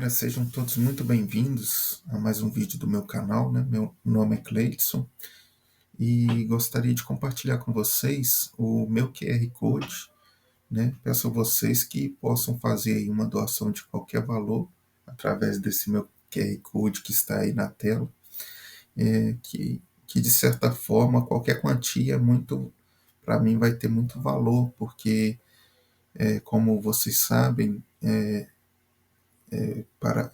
galera, sejam todos muito bem-vindos a mais um vídeo do meu canal, né? Meu nome é Cleidson e gostaria de compartilhar com vocês o meu QR Code, né? Peço a vocês que possam fazer aí uma doação de qualquer valor através desse meu QR Code que está aí na tela, que de certa forma qualquer quantia para mim vai ter muito valor, porque como vocês sabem, para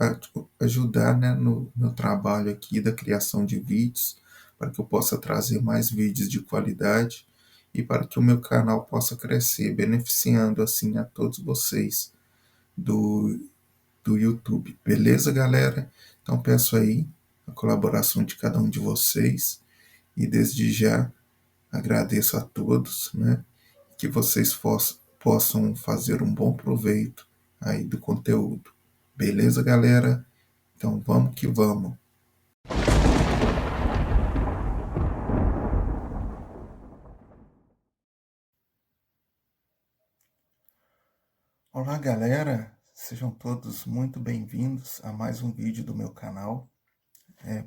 ajudar, né, no meu trabalho aqui da criação de vídeos, para que eu possa trazer mais vídeos de qualidade e para que o meu canal possa crescer, beneficiando assim a todos vocês do, do YouTube. Beleza, galera? Então peço aí a colaboração de cada um de vocês e desde já agradeço a todos, né? Que vocês possam fazer um bom proveito aí do conteúdo. Beleza, galera? Então vamos que vamos. Olá, galera. Sejam todos muito bem-vindos a mais um vídeo do meu canal.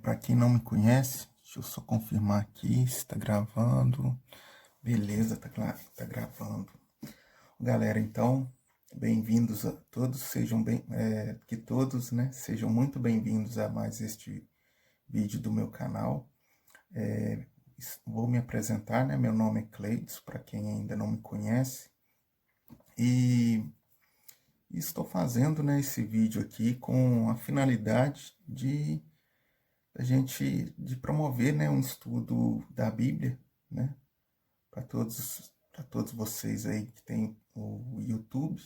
Para quem não me conhece, deixa eu só confirmar aqui se está gravando. Beleza, tá gravando. Galera, então, bem-vindos a todos. Que todos, né, sejam muito bem-vindos a mais este vídeo do meu canal. Vou me apresentar, né? Meu nome é Cleidson, para quem ainda não me conhece. E estou fazendo, né, esse vídeo aqui com a finalidade de promover, né, um estudo da Bíblia, né, para todos vocês aí que tem o YouTube.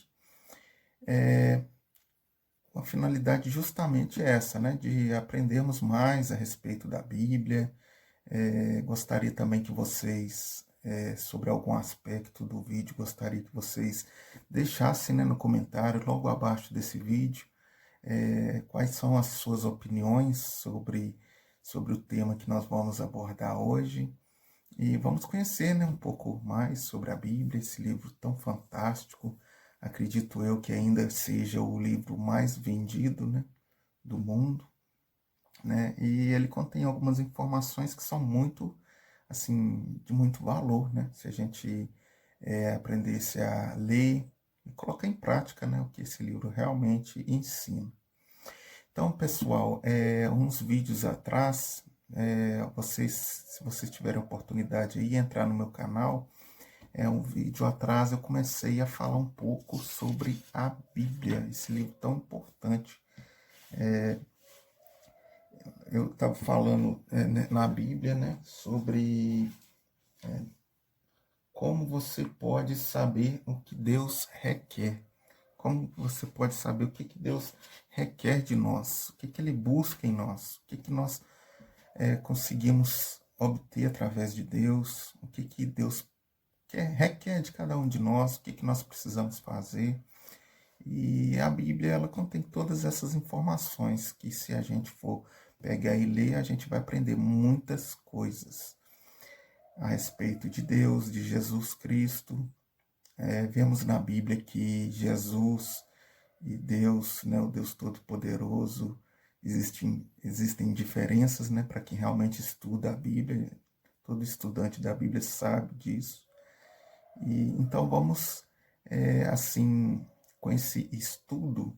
A finalidade justamente essa, né, de aprendermos mais a respeito da Bíblia. Gostaria também que vocês, sobre algum aspecto do vídeo, gostaria que vocês deixassem, né, no comentário, logo abaixo desse vídeo, quais são as suas opiniões sobre o tema que nós vamos abordar hoje. E vamos conhecer, né, um pouco mais sobre a Bíblia, esse livro tão fantástico. Acredito eu que ainda seja o livro mais vendido, né, do mundo, né? E ele contém algumas informações que são muito, assim, de muito valor, né? Se a gente aprendesse a ler e colocar em prática, né, o que esse livro realmente ensina. Então, pessoal, uns vídeos atrás, se vocês tiverem oportunidade aí, entrar no meu canal, um vídeo atrás eu comecei a falar um pouco sobre a Bíblia, esse livro tão importante. Eu estava falando na Bíblia, né, sobre como você pode saber o que Deus requer. Como você pode saber o que Deus requer de nós, o que Ele busca em nós, o que nós conseguimos obter através de Deus, o que Deus requer de cada um de nós, o que nós precisamos fazer. E a Bíblia, ela contém todas essas informações que, se a gente for pegar e ler, a gente vai aprender muitas coisas a respeito de Deus, de Jesus Cristo. Vemos na Bíblia que Jesus e Deus, né, o Deus Todo-Poderoso, existem diferenças, né, para quem realmente estuda a Bíblia. Todo estudante da Bíblia sabe disso. E então vamos, assim, com esse estudo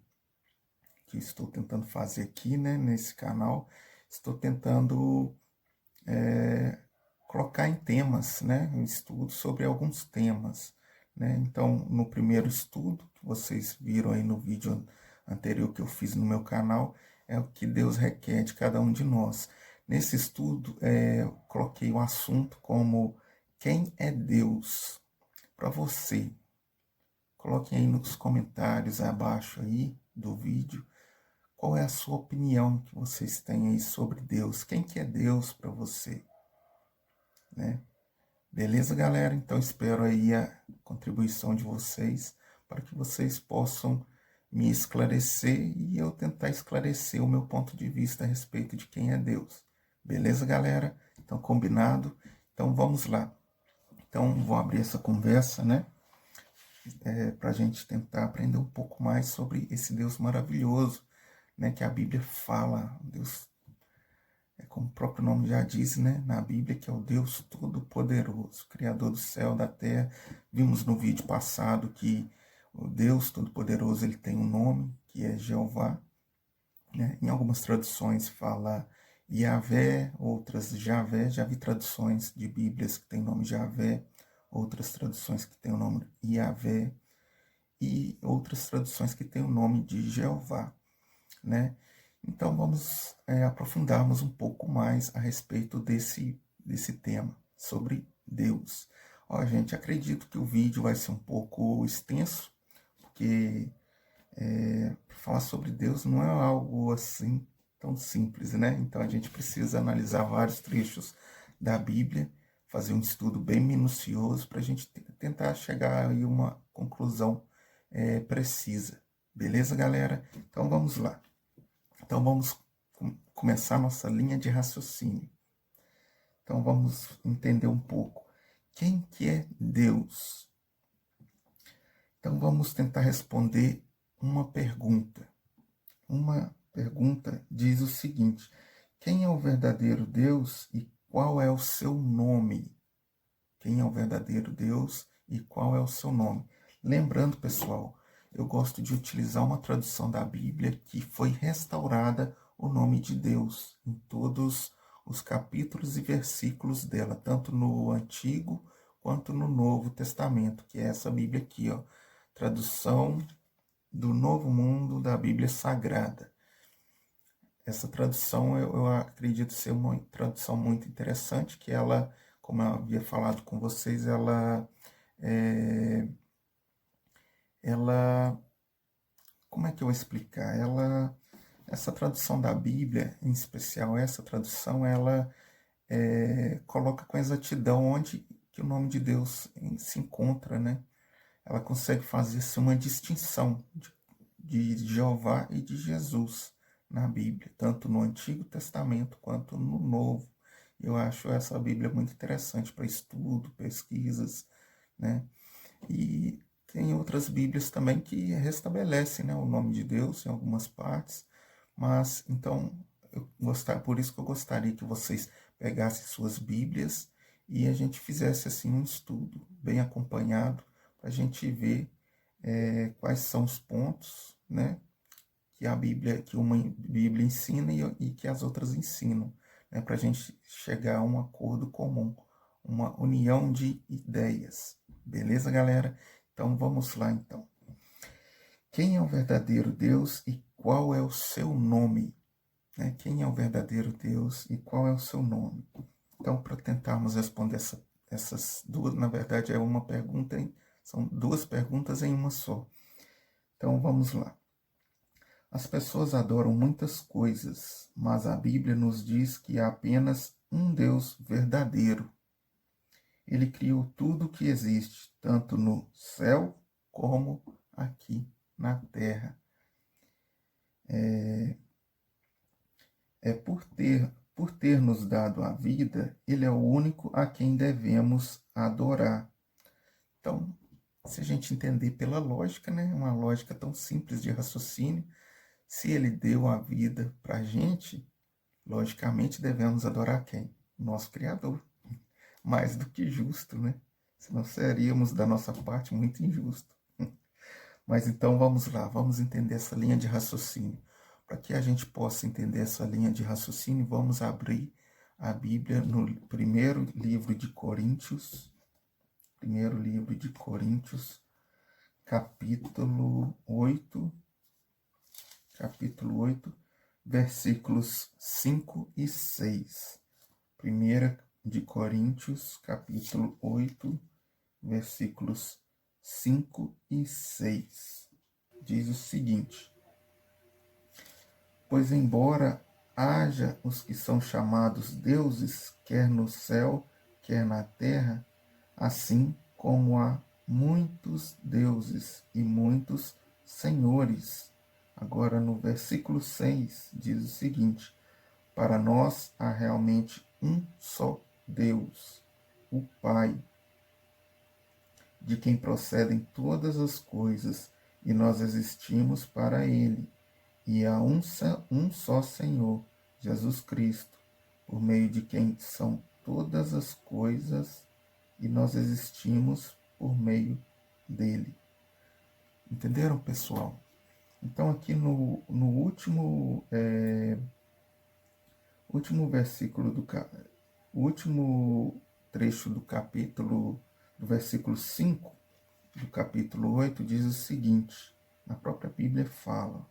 que estou tentando fazer aqui, né, nesse canal, estou tentando colocar em temas, né, um estudo sobre alguns temas, né. Então, no primeiro estudo, que vocês viram aí no vídeo anterior que eu fiz no meu canal, é o que Deus requer de cada um de nós. Nesse estudo, eu coloquei um assunto como quem é Deus para você. Coloquem aí nos comentários abaixo aí do vídeo qual é a sua opinião que vocês têm aí sobre Deus. Quem que é Deus para você, né? Beleza, galera? Então espero aí a contribuição de vocês para que vocês possam me esclarecer e eu tentar esclarecer o meu ponto de vista a respeito de quem é Deus. Beleza, galera? Então combinado? Então vamos lá. Então vou abrir essa conversa, né? Para a gente tentar aprender um pouco mais sobre esse Deus maravilhoso, né, que a Bíblia fala. Deus, como o próprio nome já diz, né, na Bíblia, que é o Deus Todo-Poderoso, Criador do céu, da terra. Vimos no vídeo passado que o Deus Todo-Poderoso, ele tem um nome, que é Jeová, né? Em algumas traduções fala Yahvé, outras Javé. Já vi traduções de Bíblias que tem o nome Javé, outras traduções que tem o nome Yahvé e outras traduções que tem o nome de Jeová, né? Então vamos aprofundarmos um pouco mais a respeito desse tema, sobre Deus. Ó, gente, acredito que o vídeo vai ser um pouco extenso, porque falar sobre Deus não é algo assim tão simples, né? Então a gente precisa analisar vários trechos da Bíblia, fazer um estudo bem minucioso para a gente tentar chegar a uma conclusão precisa. Beleza, galera? Então vamos lá. Então vamos começar nossa linha de raciocínio. Então vamos entender um pouco. Quem que é Deus? Então vamos tentar responder uma pergunta. Uma pergunta diz o seguinte: quem é o verdadeiro Deus e qual é o seu nome? Quem é o verdadeiro Deus e qual é o seu nome? Lembrando, pessoal, eu gosto de utilizar uma tradução da Bíblia que foi restaurada o nome de Deus em todos os capítulos e versículos dela, tanto no Antigo quanto no Novo Testamento, que é essa Bíblia aqui, ó, tradução do Novo Mundo da Bíblia Sagrada. Essa tradução eu acredito ser uma tradução muito interessante, que ela, como eu havia falado com vocês, ela, como é que eu vou explicar? Essa tradução da Bíblia, em especial essa tradução, ela coloca com exatidão onde que o nome de Deus se encontra, né? Ela consegue fazer-se uma distinção de Jeová e de Jesus na Bíblia, tanto no Antigo Testamento quanto no Novo. Eu acho essa Bíblia muito interessante para estudo, pesquisas, né? E tem outras Bíblias também que restabelecem, né, o nome de Deus em algumas partes, mas então por isso que eu gostaria que vocês pegassem suas Bíblias e a gente fizesse assim um estudo bem acompanhado para a gente ver quais são os pontos, né, que a Bíblia, que uma Bíblia ensina e que as outras ensinam, né, para a gente chegar a um acordo comum, uma união de ideias. Beleza, galera? Então vamos lá então. Quem é o verdadeiro Deus e qual é o seu nome? Né? Quem é o verdadeiro Deus e qual é o seu nome? Então, para tentarmos responder essas duas, na verdade é uma pergunta, são duas perguntas em uma só. Então vamos lá. As pessoas adoram muitas coisas, mas a Bíblia nos diz que há apenas um Deus verdadeiro. Ele criou tudo o que existe, tanto no céu como aqui na terra. Por ter nos dado a vida, ele é o único a quem devemos adorar. Então, se a gente entender pela lógica, né, uma lógica tão simples de raciocínio, se ele deu a vida para a gente, logicamente devemos adorar quem? O nosso Criador. Mais do que justo, né? Senão seríamos da nossa parte muito injusto. Mas então vamos lá, vamos entender essa linha de raciocínio. Para que a gente possa entender essa linha de raciocínio, vamos abrir a Bíblia no primeiro livro de Coríntios, capítulo 8, versículos 5 e 6. 1 de Coríntios, capítulo 8, versículos 5 e 6. Diz o seguinte: pois embora haja os que são chamados deuses, quer no céu, quer na terra, assim como há muitos deuses e muitos senhores. Agora no versículo 6 diz o seguinte: para nós há realmente um só Deus, o Pai, de quem procedem todas as coisas, e nós existimos para Ele, e há um só Senhor, Jesus Cristo, por meio de quem são todas as coisas e nós existimos por meio dele. Entenderam, pessoal? Então, aqui no último versículo o último trecho do capítulo, do versículo 5 do capítulo 8, diz o seguinte: na própria Bíblia fala: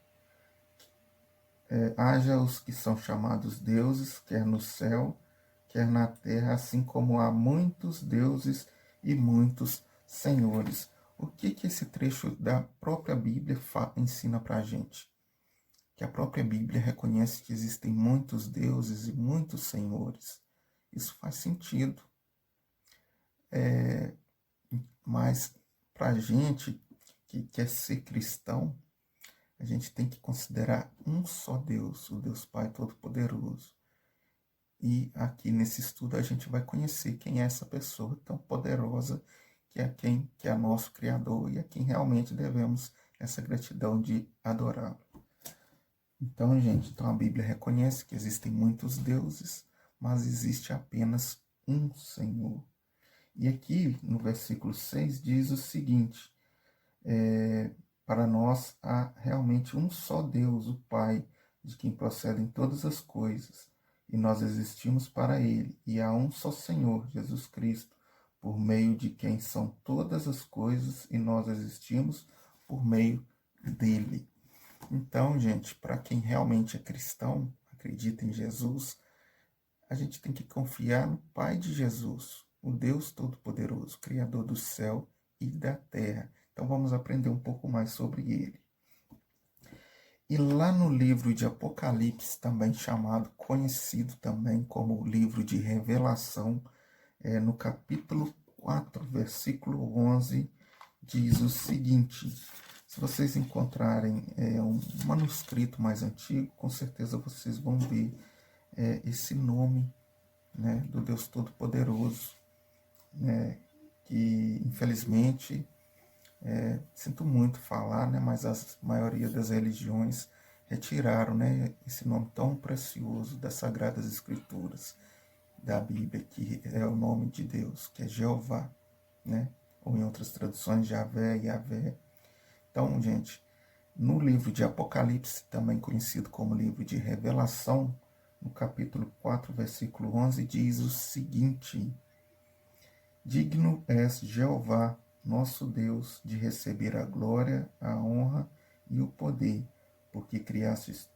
haja os que são chamados deuses, quer no céu, quer na terra, assim como há muitos deuses e muitos senhores. O que esse trecho da própria Bíblia ensina para a gente? Que a própria Bíblia reconhece que existem muitos deuses e muitos senhores. Isso faz sentido. Mas para a gente que quer ser cristão, a gente tem que considerar um só Deus, o Deus Pai Todo-Poderoso. E aqui nesse estudo a gente vai conhecer quem é essa pessoa tão poderosa que é nosso Criador e a quem realmente devemos essa gratidão de adorá-lo. Então, gente, a Bíblia reconhece que existem muitos deuses, mas existe apenas um Senhor. E aqui no versículo 6 diz o seguinte: para nós há realmente um só Deus, o Pai, de quem procedem todas as coisas, e nós existimos para Ele, e há um só Senhor, Jesus Cristo, por meio de quem são todas as coisas, e nós existimos por meio dele. Então, gente, para quem realmente é cristão, acredita em Jesus, a gente tem que confiar no Pai de Jesus, o Deus Todo-Poderoso, Criador do céu e da terra. Então vamos aprender um pouco mais sobre ele. E lá no livro de Apocalipse, também conhecido também como o livro de Revelação, no capítulo 4, versículo 11, diz o seguinte: se vocês encontrarem um manuscrito mais antigo, com certeza vocês vão ver esse nome, né, do Deus Todo-Poderoso, né, que infelizmente sinto muito falar, né, mas a maioria das religiões retiraram, né, esse nome tão precioso das Sagradas Escrituras, da Bíblia, que é o nome de Deus, que é Jeová, né, ou em outras traduções, Javé, Yavé. Então, gente, no livro de Apocalipse, também conhecido como livro de Revelação, no capítulo 4, versículo 11, diz o seguinte: digno és, Jeová, nosso Deus, de receber a glória, a honra e o poder, porque criaste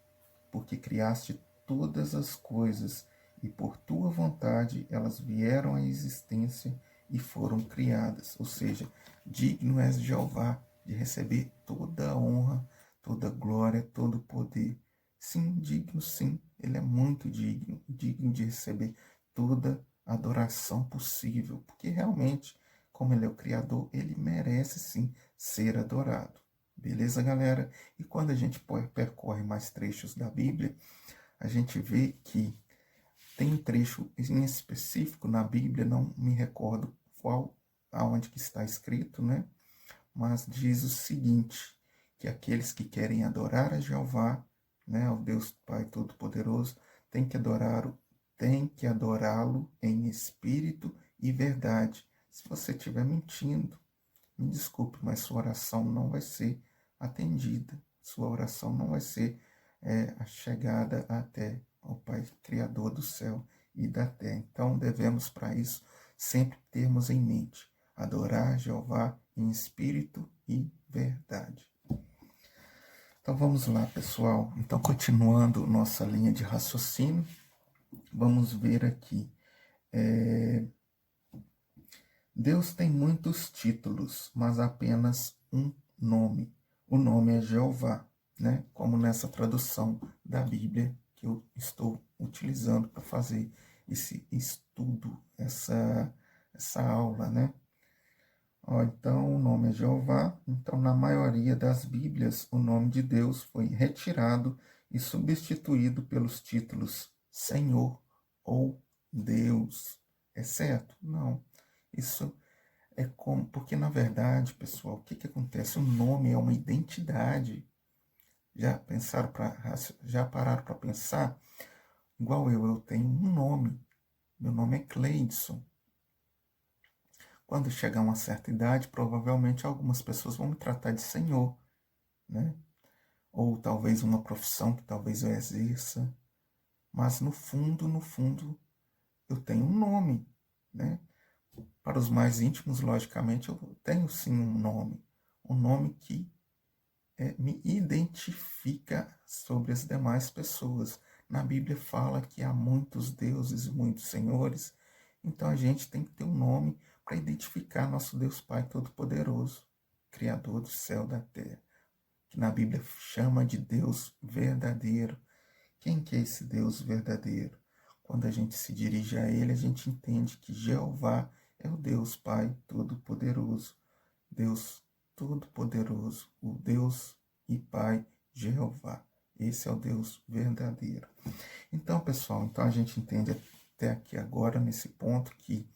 todas as coisas, e por tua vontade elas vieram à existência e foram criadas. Ou seja, digno és, Jeová, de receber toda a honra, toda a glória, todo o poder. Sim, digno, sim, ele é muito digno, digno de receber toda a adoração possível, porque realmente, como ele é o Criador, ele merece sim ser adorado. Beleza, galera? E quando a gente percorre mais trechos da Bíblia, a gente vê que tem um trecho em específico na Bíblia, não me recordo aonde que está escrito, né? Mas diz o seguinte, que aqueles que querem adorar a Jeová, né, o Deus Pai Todo-Poderoso, tem que adorá-lo em espírito e verdade. Se você estiver mentindo, me desculpe, mas sua oração não vai ser atendida. Sua oração não vai ser a chegada até ao Pai Criador do céu e da terra. Então, devemos, para isso, sempre termos em mente adorar Jeová em espírito e verdade. Então, vamos lá, pessoal. Então, continuando nossa linha de raciocínio, vamos ver aqui. Deus tem muitos títulos, mas apenas um nome. O nome é Jeová, né? Como nessa tradução da Bíblia que eu estou utilizando para fazer esse estudo, essa aula, né? Então, o nome é Jeová. Então, na maioria das Bíblias, o nome de Deus foi retirado e substituído pelos títulos Senhor ou Deus. É certo? Não. Isso é como, porque na verdade, pessoal, o que acontece? O nome é uma identidade. Já pararam para pensar? Igual eu tenho um nome. Meu nome é Cleidson. Quando chegar a uma certa idade, provavelmente algumas pessoas vão me tratar de senhor, né? Ou talvez uma profissão que talvez eu exerça. Mas no fundo, eu tenho um nome, né? Para os mais íntimos, logicamente, eu tenho sim um nome que me identifica sobre as demais pessoas. Na Bíblia fala que há muitos deuses e muitos senhores, então a gente tem que ter um nome para identificar nosso Deus Pai Todo-Poderoso, Criador do céu e da terra, que na Bíblia chama de Deus verdadeiro. Quem que é esse Deus verdadeiro? Quando a gente se dirige a Ele, a gente entende que Jeová é o Deus Pai Todo-Poderoso, Deus Todo-Poderoso, o Deus e Pai Jeová. Esse é o Deus verdadeiro. Então, pessoal, então a gente entende até aqui agora, nesse ponto, que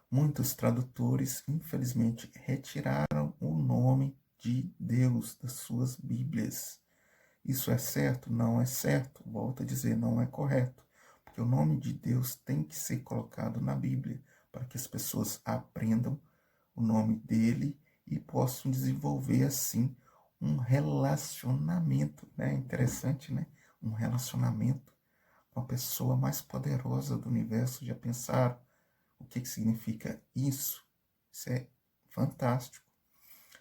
muitos tradutores, infelizmente, retiraram o nome de Deus das suas Bíblias. Isso é certo? Não é certo. Volto a dizer, não é correto. Porque o nome de Deus tem que ser colocado na Bíblia, para que as pessoas aprendam o nome dele e possam desenvolver, assim, um relacionamento, né? Interessante, né? Um relacionamento com a pessoa mais poderosa do universo. Já pensaram o que significa isso? Isso é fantástico.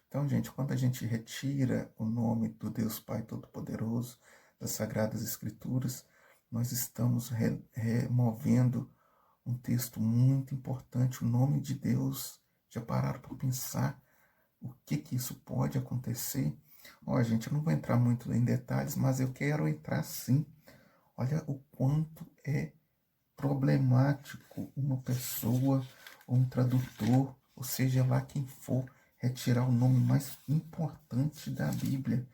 Então, gente, quando a gente retira o nome do Deus Pai Todo-Poderoso das Sagradas Escrituras, nós estamos removendo um texto muito importante, o nome de Deus. Já pararam para pensar o que isso pode acontecer? Ó, gente, eu não vou entrar muito em detalhes, mas eu quero entrar sim. Olha o quanto é problemático uma pessoa ou um tradutor, ou seja lá quem for, retirar o nome mais importante da Bíblia.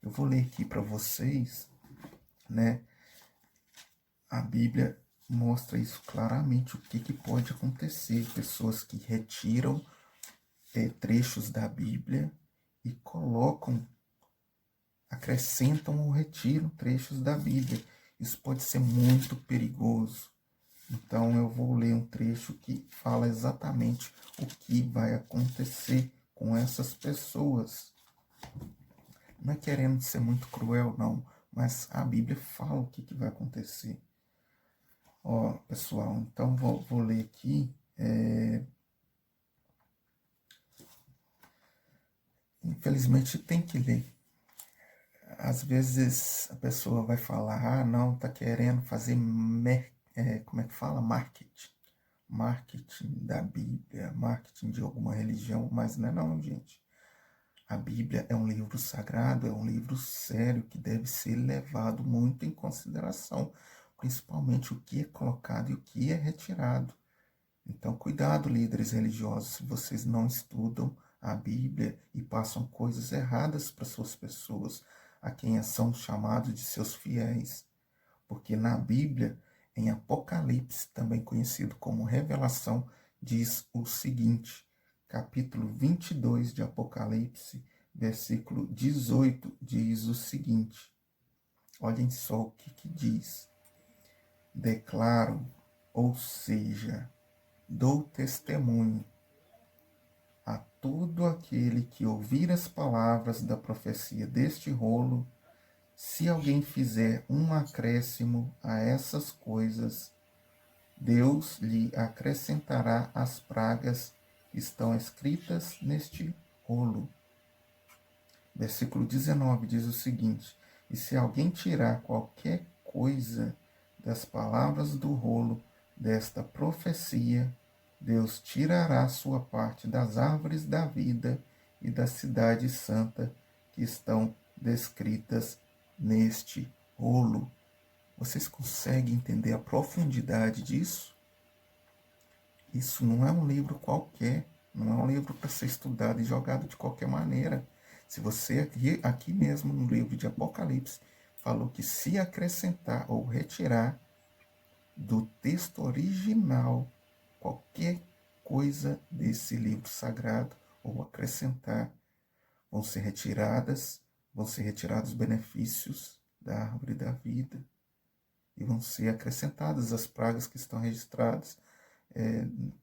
Eu vou ler aqui para vocês, né? A Bíblia mostra isso claramente, o que pode acontecer. Pessoas que retiram trechos da Bíblia e colocam, acrescentam ou retiram trechos da Bíblia. Isso pode ser muito perigoso. Então eu vou ler um trecho que fala exatamente o que vai acontecer com essas pessoas. Não é querendo ser muito cruel, não, mas a Bíblia fala o que vai acontecer. Ó, pessoal, então vou ler aqui. Infelizmente tem que ler. Às vezes a pessoa vai falar, ah, não, tá querendo fazer, como é que fala? Marketing da Bíblia, marketing de alguma religião, mas não é não, gente. A Bíblia é um livro sagrado, é um livro sério que deve ser levado muito em consideração, principalmente o que é colocado e o que é retirado. Então, cuidado, líderes religiosos, se vocês não estudam a Bíblia e passam coisas erradas para suas pessoas, a quem são chamados de seus fiéis. Porque na Bíblia, em Apocalipse, também conhecido como Revelação, diz o seguinte, capítulo 22 de Apocalipse, versículo 18, diz o seguinte, olhem só o que diz. Declaro, ou seja, dou testemunho a todo aquele que ouvir as palavras da profecia deste rolo. Se alguém fizer um acréscimo a essas coisas, Deus lhe acrescentará as pragas que estão escritas neste rolo. Versículo 19 diz o seguinte, e se alguém tirar qualquer coisa das palavras do rolo desta profecia, Deus tirará sua parte das árvores da vida e da cidade santa que estão descritas neste rolo. Vocês conseguem entender a profundidade disso? Isso não é um livro qualquer, não é um livro para ser estudado e jogado de qualquer maneira. Se você aqui mesmo no livro de Apocalipse falou que se acrescentar ou retirar do texto original qualquer coisa desse livro sagrado ou acrescentar, vão ser retiradas vão ser retirados os benefícios da árvore da vida e vão ser acrescentadas as pragas que estão registradas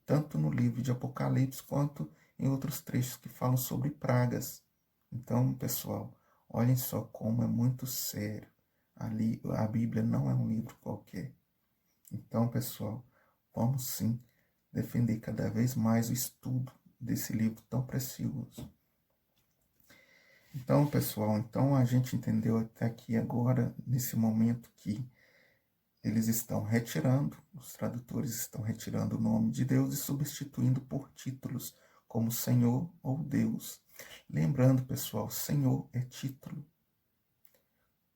tanto no livro de Apocalipse quanto em outros trechos que falam sobre pragas. Então, pessoal, olhem só como é muito sério. Ali, a Bíblia não é um livro qualquer. Então, pessoal, vamos sim defender cada vez mais o estudo desse livro tão precioso. Então, pessoal, a gente entendeu até aqui agora, nesse momento, que eles estão retirando, os tradutores estão retirando o nome de Deus e substituindo por títulos, como Senhor ou Deus. Lembrando, pessoal, Senhor é título.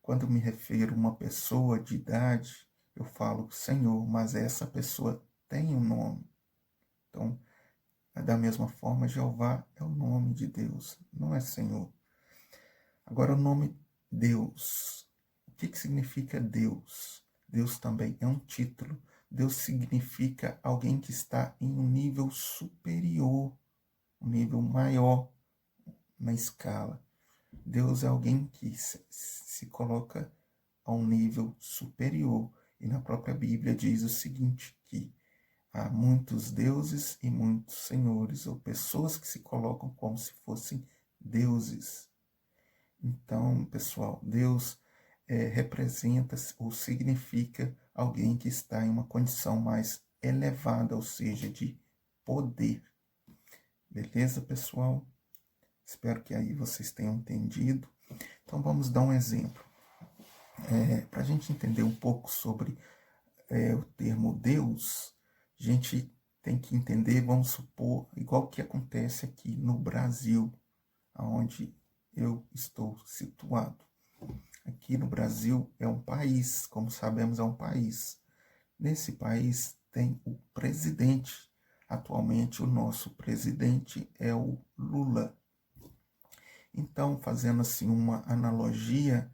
Quando me refiro a uma pessoa de idade, eu falo Senhor, mas essa pessoa tem um nome. Então, da mesma forma, Jeová é o nome de Deus, não é Senhor. Agora, o nome Deus. O que significa Deus? Deus também é um título. Deus significa alguém que está em um nível superior, um nível maior na escala. Deus é alguém que se coloca a um nível superior. E na própria Bíblia diz o seguinte, que há muitos deuses e muitos senhores, ou pessoas que se colocam como se fossem deuses. Então, pessoal, Deus representa ou significa alguém que está em uma condição mais elevada, ou seja, de poder. Beleza, pessoal? Espero que aí vocês tenham entendido. Então, vamos dar um exemplo. Para a gente entender um pouco sobre o termo Deus, a gente tem que entender, vamos supor, igual que acontece aqui no Brasil, onde eu estou situado. Aqui no Brasil é um país, como sabemos, é um país. Nesse país tem o presidente. Atualmente o nosso presidente é o Lula. Então, fazendo assim uma analogia,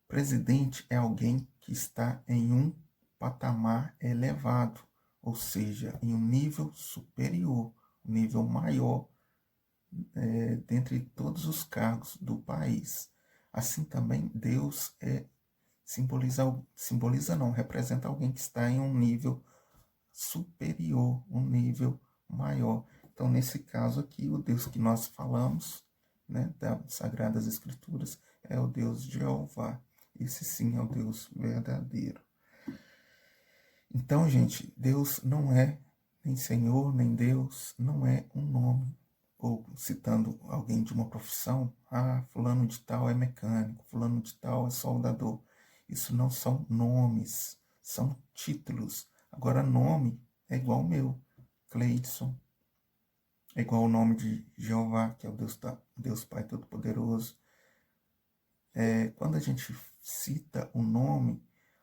presidente é alguém que está em um patamar elevado, ou seja, em um nível superior, um nível maior dentre todos os cargos do país. Assim também Deus representa alguém que está em um nível superior, um nível maior. Então, nesse caso aqui, o Deus que nós falamos, das Sagradas Escrituras, é o Deus Jeová. Esse sim é o Deus verdadeiro. Então, gente, Deus não é nem Senhor, nem Deus, não é um nome. Ou citando alguém de uma profissão, fulano de tal é mecânico, fulano de tal é soldador. Isso não são nomes, são títulos. Agora, nome é igual o meu, Cleidson. É igual o nome de Jeová, que é o Deus Pai Todo-Poderoso. Quando a gente cita o nome,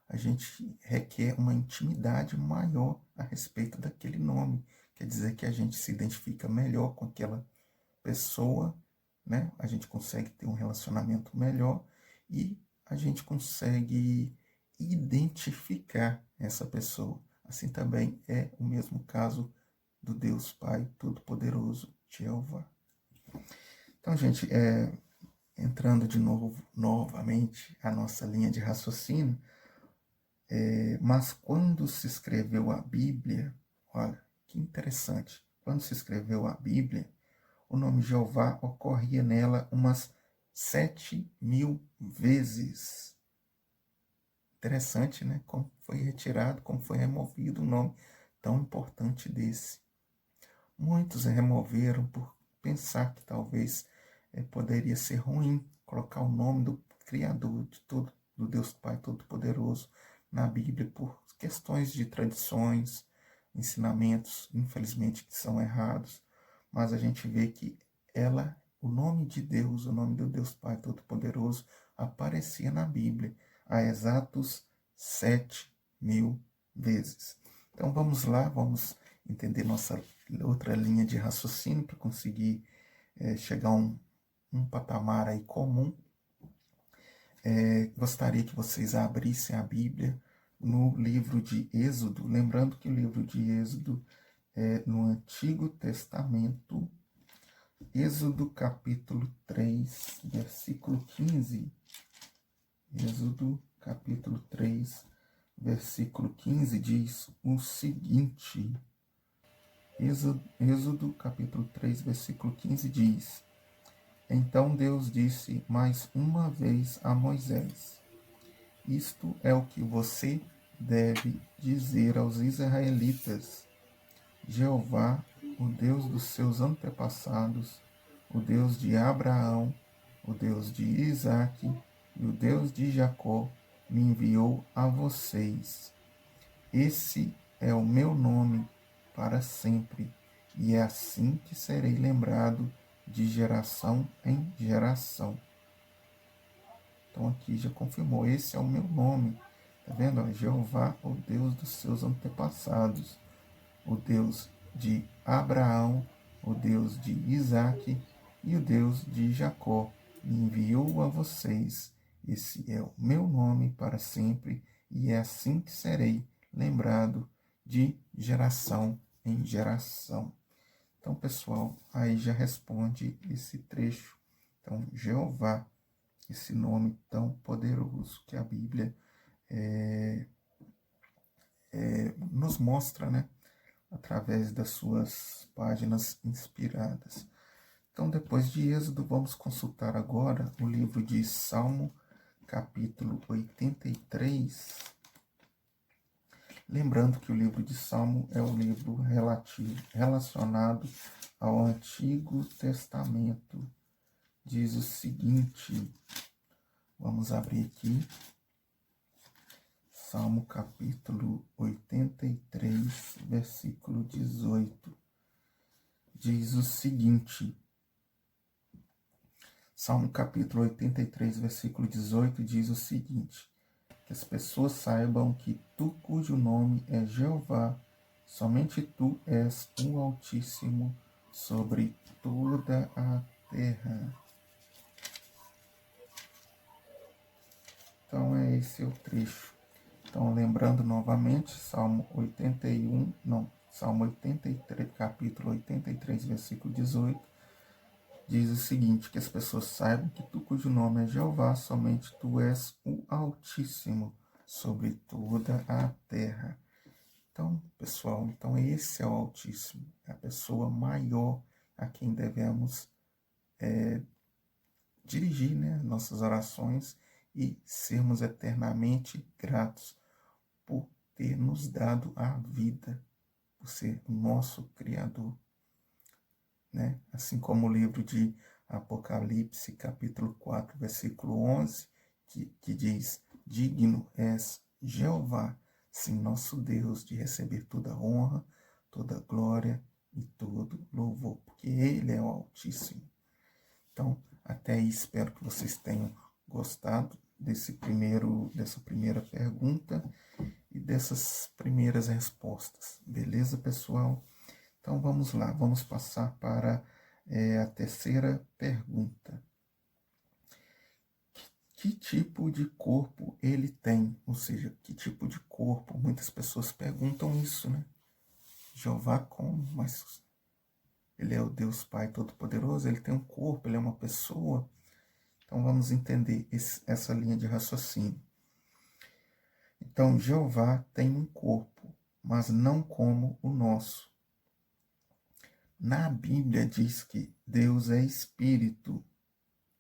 a gente requer uma intimidade maior a respeito daquele nome. Quer dizer que a gente se identifica melhor com aquela pessoa, né? A gente consegue ter um relacionamento melhor e a gente consegue identificar essa pessoa. Assim também é o mesmo caso do Deus Pai Todo-Poderoso, Jeová. Então, gente, entrando de novo, novamente, a nossa linha de raciocínio, mas quando se escreveu a Bíblia, olha, que interessante, quando se escreveu a Bíblia, o nome Jeová ocorria nela umas 7.000 vezes. Interessante, né? Como foi retirado, como foi removido um nome tão importante desse. Muitos removeram por pensar que talvez poderia ser ruim colocar o nome do Criador de tudo, do Deus Pai Todo-Poderoso na Bíblia por questões de tradições, ensinamentos, infelizmente, que são errados. Mas a gente vê que o nome de Deus, o nome do Deus Pai Todo-Poderoso, aparecia na Bíblia há exatos 7.000 vezes. Então vamos lá, vamos entender nossa outra linha de raciocínio para conseguir chegar a um patamar aí comum. Gostaria que vocês abrissem a Bíblia no livro de Êxodo, lembrando que o livro de Êxodo é no Antigo Testamento, Êxodo capítulo 3, versículo 15. Êxodo capítulo 3, versículo 15 diz o seguinte. Êxodo capítulo 3, versículo 15 diz: Então Deus disse mais uma vez a Moisés: Isto é o que você deve dizer aos israelitas: Jeová, o Deus dos seus antepassados, o Deus de Abraão, o Deus de Isaque e o Deus de Jacó, me enviou a vocês. Esse é o meu nome para sempre, e é assim que serei lembrado de geração em geração. Então aqui já confirmou, esse é o meu nome. Tá vendo? Jeová, o Deus dos seus antepassados, o Deus de Abraão, o Deus de Isaque e o Deus de Jacó, me enviou a vocês. Esse é o meu nome para sempre, e é assim que serei lembrado de geração em geração. Então, pessoal, aí já responde esse trecho. Então, Jeová, esse nome tão poderoso que a Bíblia nos mostra, né? Através das suas páginas inspiradas. Então, depois de Êxodo, vamos consultar agora o livro de Salmo, capítulo 83. Lembrando que o livro de Salmo é um livro relacionado ao Antigo Testamento. Diz o seguinte, vamos abrir aqui, Salmo capítulo 83, versículo 18. Diz o seguinte, Salmo capítulo 83, versículo 18, diz o seguinte: que as pessoas saibam que tu, cujo nome é Jeová, somente tu és o Altíssimo sobre toda a terra. Então é esse o trecho. Então, lembrando novamente, Salmo 83, capítulo 83, versículo 18, diz o seguinte, que as pessoas saibam que tu, cujo nome é Jeová, somente tu és o Altíssimo sobre toda a terra. Então, pessoal, esse é o Altíssimo, é a pessoa maior a quem devemos dirigir, né, nossas orações e sermos eternamente gratos por ter nos dado a vida, por ser o nosso Criador. Né? Assim como o livro de Apocalipse, capítulo 4, versículo 11, que diz: Digno és Jeová, sim, nosso Deus, de receber toda honra, toda glória e todo louvor, porque Ele é o Altíssimo. Então, até aí espero que vocês tenham gostado dessa primeira pergunta e dessas primeiras respostas. Beleza, pessoal? Então vamos lá, vamos passar para a terceira pergunta. Que tipo de corpo ele tem? Ou seja, que tipo de corpo? Muitas pessoas perguntam isso, né? Jeová como? Mas ele é o Deus Pai Todo-Poderoso, ele tem um corpo, ele é uma pessoa. Então vamos entender essa linha de raciocínio. Então, Jeová tem um corpo, mas não como o nosso. Na Bíblia diz que Deus é espírito.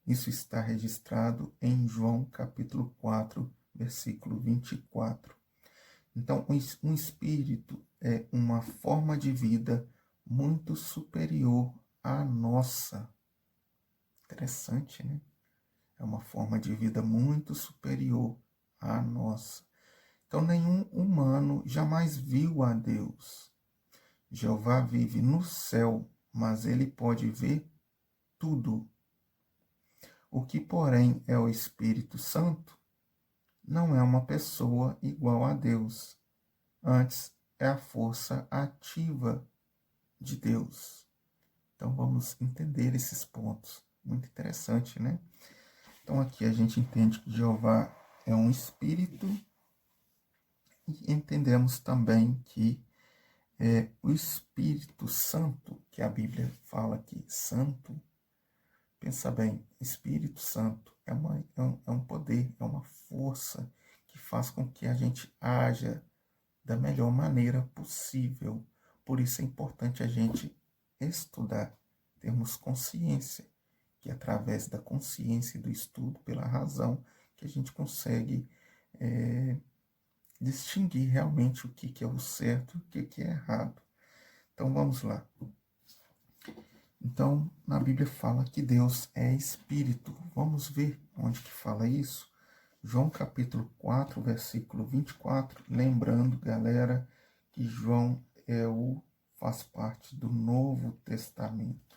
Isso está registrado em João capítulo 4, versículo 24. Então, um espírito é uma forma de vida muito superior à nossa. Interessante, né? É uma forma de vida muito superior à nossa. Então, nenhum humano jamais viu a Deus. Jeová vive no céu, mas ele pode ver tudo. O que, porém, é o Espírito Santo, não é uma pessoa igual a Deus. Antes, é a força ativa de Deus. Então, vamos entender esses pontos. Muito interessante, né? Então, aqui a gente entende que Jeová é um Espírito e entendemos também que o Espírito Santo, que a Bíblia fala aqui, santo, pensa bem, Espírito Santo é um poder, é uma força que faz com que a gente haja da melhor maneira possível. Por isso é importante a gente estudar, termos consciência, que através da consciência e do estudo, pela razão, que a gente consegue distinguir realmente o que é o certo e o que é errado. Então vamos lá. Então, na Bíblia fala que Deus é Espírito. Vamos ver onde que fala isso? João capítulo 4, versículo 24. Lembrando, galera, que João faz parte do Novo Testamento.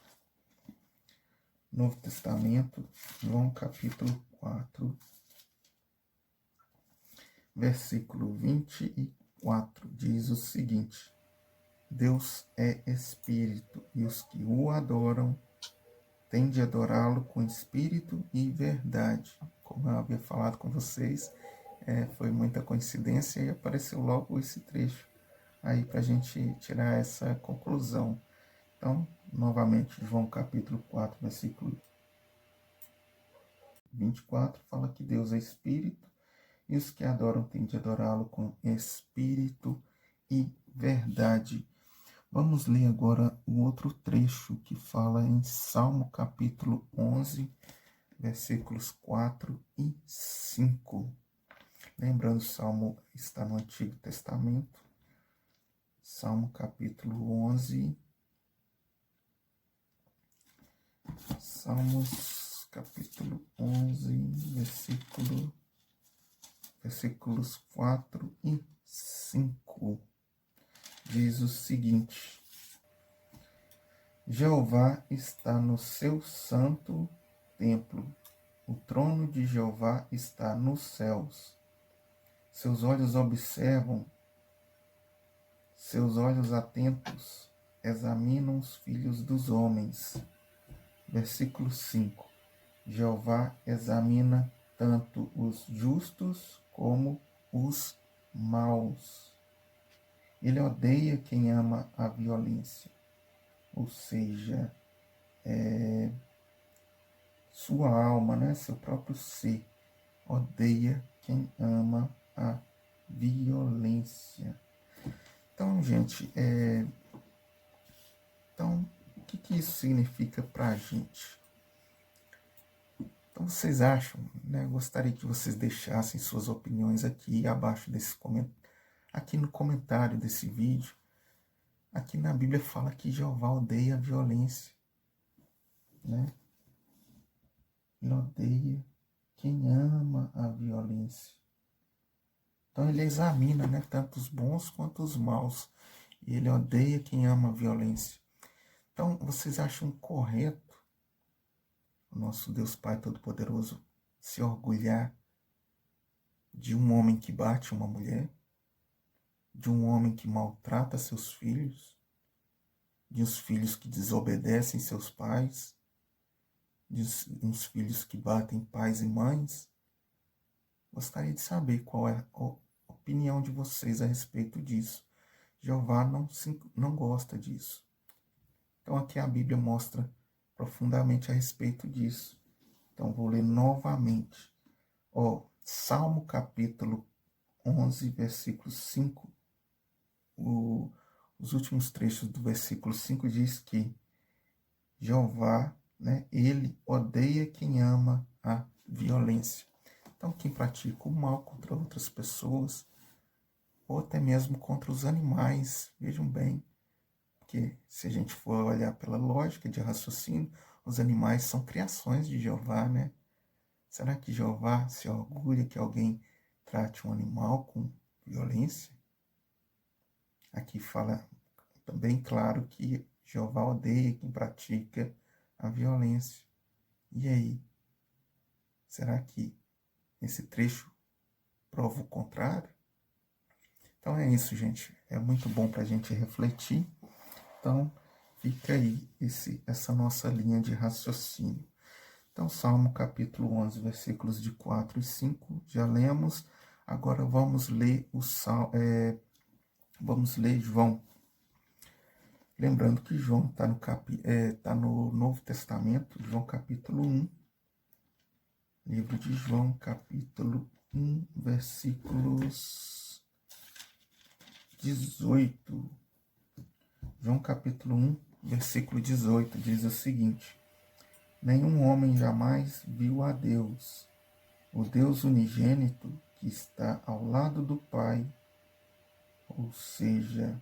Novo Testamento, João capítulo 4, versículo 24, diz o seguinte: Deus é Espírito, e os que o adoram têm de adorá-lo com espírito e verdade. Como eu havia falado com vocês, foi muita coincidência e apareceu logo esse trecho aí para a gente tirar essa conclusão. Então, novamente, João capítulo 4, versículo 24, fala que Deus é Espírito, e os que adoram têm de adorá-lo com espírito e verdade. Vamos ler agora o outro trecho que fala em Salmo capítulo 11, versículos 4 e 5. Lembrando, o Salmo está no Antigo Testamento. Salmo capítulo 11. Salmos capítulo 11, versículos 4 e 5. Diz o seguinte: Jeová está no seu santo templo. O trono de Jeová está nos céus. Seus olhos observam, seus olhos atentos examinam os filhos dos homens. Versículo 5. Jeová examina tanto os justos como os maus. Ele odeia quem ama a violência, ou seja, sua alma, né, seu próprio ser, odeia quem ama a violência. Então, gente, o que isso significa para a gente? Então, vocês acham, né? Gostaria que vocês deixassem suas opiniões aqui abaixo desse comentário, aqui no comentário desse vídeo. Aqui na Bíblia fala que Jeová odeia a violência, né? Ele odeia quem ama a violência. Então ele examina, né, tanto os bons quanto os maus. E ele odeia quem ama a violência. Então, vocês acham correto o nosso Deus Pai Todo-Poderoso se orgulhar de um homem que bate uma mulher, de um homem que maltrata seus filhos, de uns filhos que desobedecem seus pais, de uns filhos que batem pais e mães? Gostaria de saber qual é a opinião de vocês a respeito disso. Jeová não gosta disso. Então aqui a Bíblia mostra profundamente a respeito disso. Então vou ler novamente. Salmo capítulo 11, versículo 5. Os últimos trechos do versículo 5 diz que Jeová, né, ele odeia quem ama a violência. Então quem pratica o mal contra outras pessoas, ou até mesmo contra os animais, vejam bem, porque se a gente for olhar pela lógica de raciocínio, os animais são criações de Jeová, né? Será que Jeová se orgulha que alguém trate um animal com violência? Aqui fala também claro que Jeová odeia quem pratica a violência. E aí? Será que esse trecho prova o contrário? Então é isso, gente. É muito bom para a gente refletir. Então, fica aí essa nossa linha de raciocínio. Então, Salmo capítulo 11, versículos de 4 e 5, já lemos. Agora vamos ler João. Lembrando que João está tá no Novo Testamento, João capítulo 1, livro de João capítulo 1, versículos 18. João capítulo 1, versículo 18, diz o seguinte: nenhum homem jamais viu a Deus, o Deus unigênito que está ao lado do Pai, ou seja,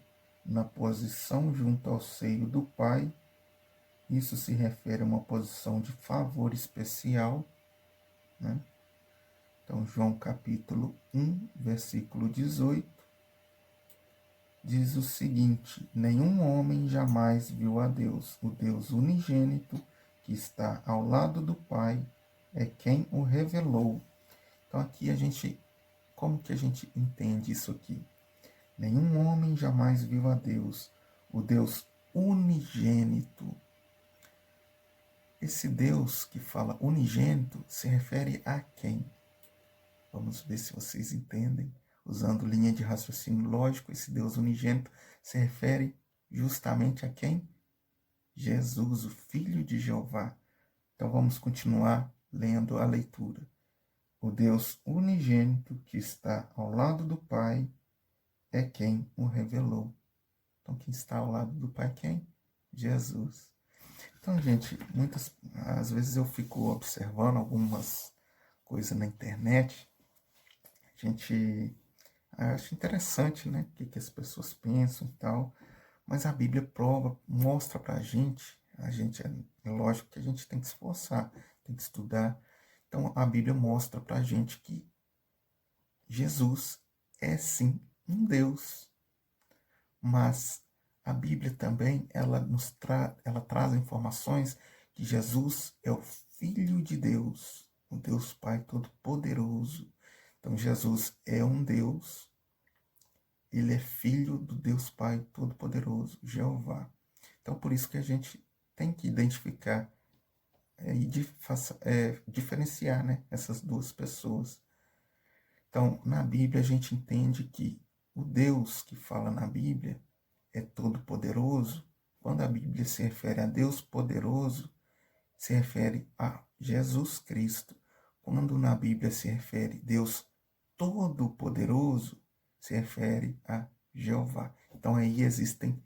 na posição junto ao seio do Pai. Isso se refere a uma posição de favor especial, né? Então, João capítulo 1, versículo 18, diz o seguinte: nenhum homem jamais viu a Deus, o Deus unigênito que está ao lado do Pai é quem o revelou. Então, aqui como que a gente entende isso aqui? Nenhum homem jamais viu a Deus, o Deus unigênito. Esse Deus que fala unigênito se refere a quem? Vamos ver se vocês entendem. Usando linha de raciocínio lógico, esse Deus unigênito se refere justamente a quem? Jesus, o Filho de Jeová. Então vamos continuar lendo a leitura. O Deus unigênito que está ao lado do Pai é quem o revelou. Então, quem está ao lado do Pai é quem? Jesus. Então, gente, às vezes eu fico observando algumas coisas na internet. A gente acha interessante, né? O que as pessoas pensam e tal. Mas a Bíblia mostra pra gente. É lógico que a gente tem que se esforçar, tem que estudar. Então, a Bíblia mostra pra gente que Jesus é sim um Deus. Mas a Bíblia também, ela traz informações que Jesus é o Filho de Deus, o Deus Pai Todo-Poderoso. Então, Jesus é um Deus, ele é filho do Deus Pai Todo-Poderoso, Jeová. Então, por isso que a gente tem que identificar diferenciar, né, essas duas pessoas. Então, na Bíblia, a gente entende que o Deus que fala na Bíblia é todo-poderoso. Quando a Bíblia se refere a Deus poderoso, se refere a Jesus Cristo. Quando na Bíblia se refere a Deus todo-poderoso, se refere a Jeová. Então aí existem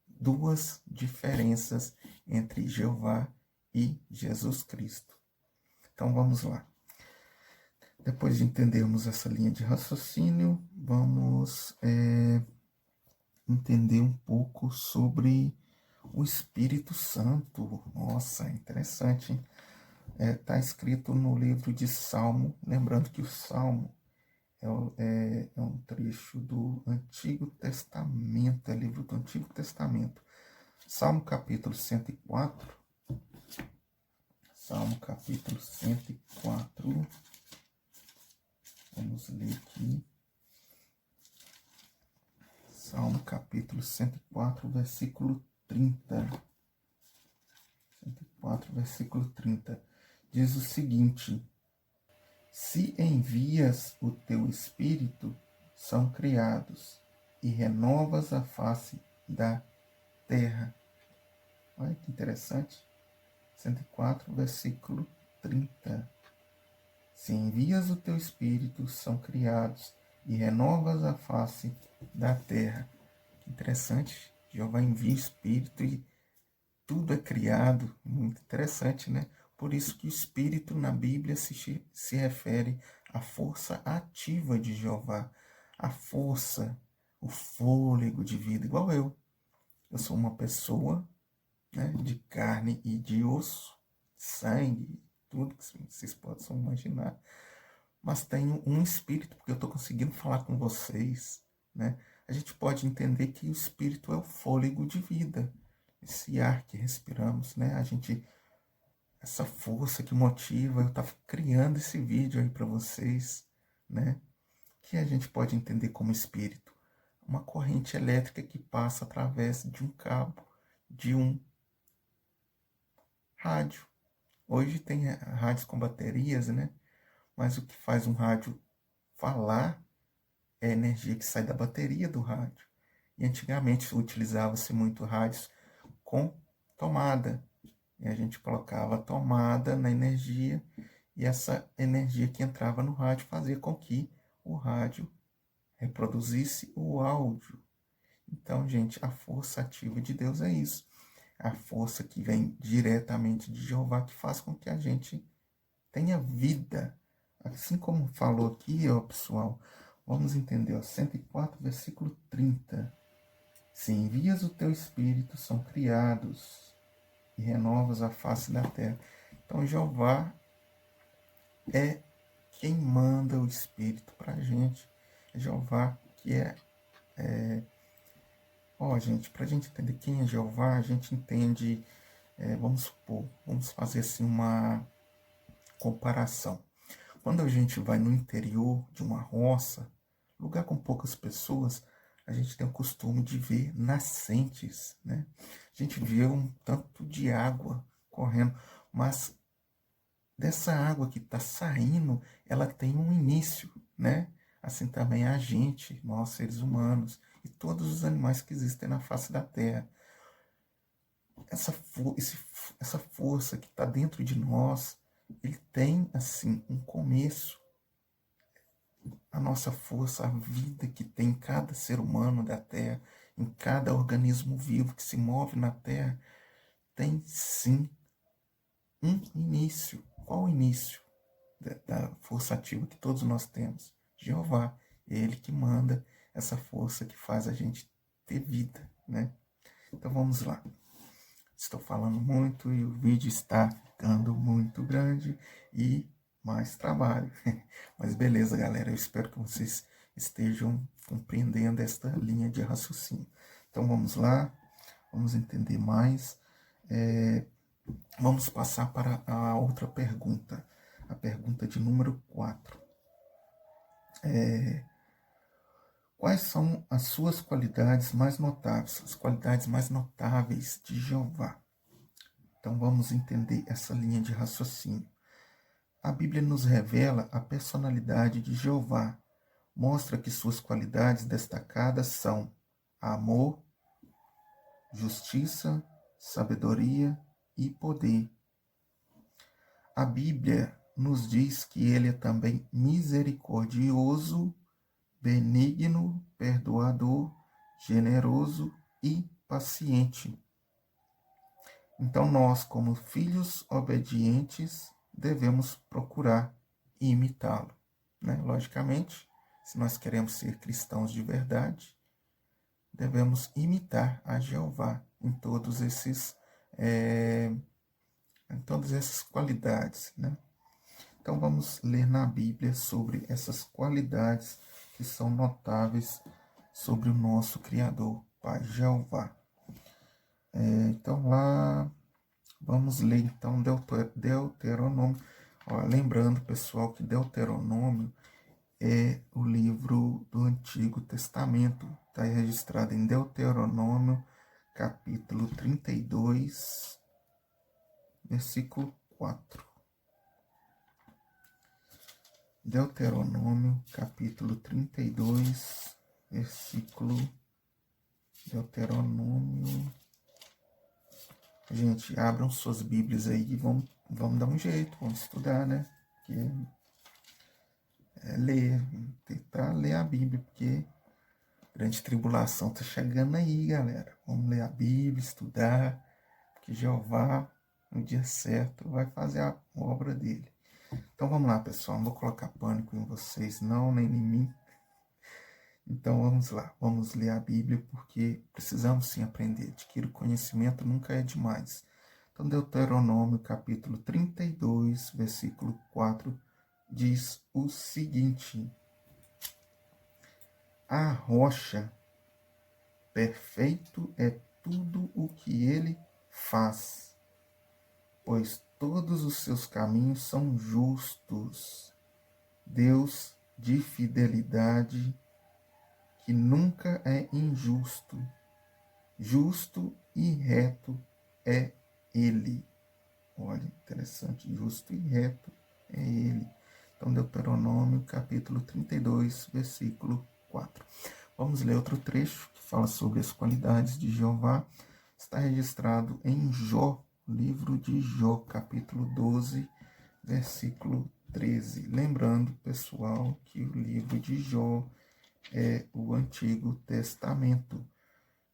duas diferenças entre Jeová e Jesus Cristo. Então vamos lá. Depois de entendermos essa linha de raciocínio, vamos entender um pouco sobre o Espírito Santo. Nossa, interessante, hein? Tá escrito no livro de Salmo, lembrando que o Salmo é um trecho do Antigo Testamento, é livro do Antigo Testamento. Salmo capítulo 104. Salmo capítulo 104. Vamos ler aqui. Salmo capítulo 104, versículo 30. 104, versículo 30. Diz o seguinte: se envias o teu Espírito, são criados, e renovas a face da terra. Olha que interessante. 104, versículo 30. Se envias o teu Espírito, são criados, e renovas a face da terra. Que interessante. Jeová envia o Espírito e tudo é criado. Muito interessante, né? Por isso que o Espírito na Bíblia se refere à força ativa de Jeová. A força, o fôlego de vida, igual eu. Eu sou uma pessoa, né, de carne e de osso, sangue, tudo que vocês possam imaginar. Mas tenho um espírito, porque eu estou conseguindo falar com vocês, né? A gente pode entender que o espírito é o fôlego de vida, esse ar que respiramos, né? Essa força que motiva. Eu estava criando esse vídeo aí para vocês, né? Que a gente pode entender como espírito, uma corrente elétrica que passa através de um cabo, de um rádio. Hoje tem rádios com baterias, né? Mas o que faz um rádio falar é a energia que sai da bateria do rádio. E antigamente utilizava-se muito rádios com tomada. E a gente colocava a tomada na energia e essa energia que entrava no rádio fazia com que o rádio reproduzisse o áudio. Então, gente, a força ativa de Deus é isso. A força que vem diretamente de Jeová que faz com que a gente tenha vida. Assim como falou aqui, ó, pessoal, vamos entender, ó, 104, versículo 30. Se envias o teu espírito, são criados e renovas a face da terra. Então, Jeová é quem manda o espírito para a gente. É Jeová que ó, gente, para a gente entender quem é Jeová, a gente entende, vamos supor, vamos fazer assim uma comparação. Quando a gente vai no interior de uma roça, lugar com poucas pessoas, a gente tem o costume de ver nascentes, né? A gente vê um tanto de água correndo, mas dessa água que está saindo, ela tem um início, né? Assim também a gente, nós seres humanos e todos os animais que existem na face da Terra. Essa força que está dentro de nós, ele tem assim um começo. A nossa força, a vida que tem em cada ser humano da Terra, em cada organismo vivo que se move na Terra, tem sim um início. Qual o início da força ativa que todos nós temos? Jeová, é Ele que manda essa força que faz a gente ter vida, né? Então vamos lá. Estou falando muito e o vídeo está ficando muito grande e mais trabalho. Mas beleza, galera. Eu espero que vocês estejam compreendendo esta linha de raciocínio. Então vamos lá, vamos entender mais. Vamos passar para a outra pergunta. A pergunta de número 4. Quais são as suas qualidades mais notáveis, as qualidades mais notáveis de Jeová? Então vamos entender essa linha de raciocínio. A Bíblia nos revela a personalidade de Jeová, mostra que suas qualidades destacadas são amor, justiça, sabedoria e poder. A Bíblia nos diz que ele é também misericordioso, benigno, perdoador, generoso e paciente. Então nós, como filhos obedientes, devemos procurar imitá-lo, né? Logicamente, se nós queremos ser cristãos de verdade, devemos imitar a Jeová em todas essas qualidades, né? Então vamos ler na Bíblia sobre essas qualidades que são notáveis sobre o nosso Criador, Pai Jeová. Então lá, vamos ler então Deuteronômio. Ó, lembrando, pessoal, que Deuteronômio é o livro do Antigo Testamento. Está registrado em Deuteronômio, capítulo 32, versículo 4. Deuteronômio, capítulo 32, versículo... Deuteronômio... Gente, abram suas Bíblias aí e vamos dar um jeito, vamos estudar, né? Porque ler, tentar ler a Bíblia, porque a grande tribulação tá chegando aí, galera. Vamos ler a Bíblia, estudar, porque Jeová, no dia certo, vai fazer a obra dele. Então vamos lá, pessoal, não vou colocar pânico em vocês, não, nem em mim. Então vamos lá, vamos ler a Bíblia, porque precisamos sim aprender. Adquirir conhecimento nunca é demais. Então Deuteronômio capítulo 32, versículo 4, diz o seguinte: a rocha, perfeito é tudo o que ele faz, pois todos os seus caminhos são justos. Deus de fidelidade, que nunca é injusto, justo e reto é ele. Olha, interessante, justo e reto é ele. Então, Deuteronômio, capítulo 32, versículo 4. Vamos ler outro trecho que fala sobre as qualidades de Jeová está registrado em Jó, livro de Jó, capítulo 12, versículo 13. Lembrando, pessoal, que o livro de Jó é o Antigo Testamento.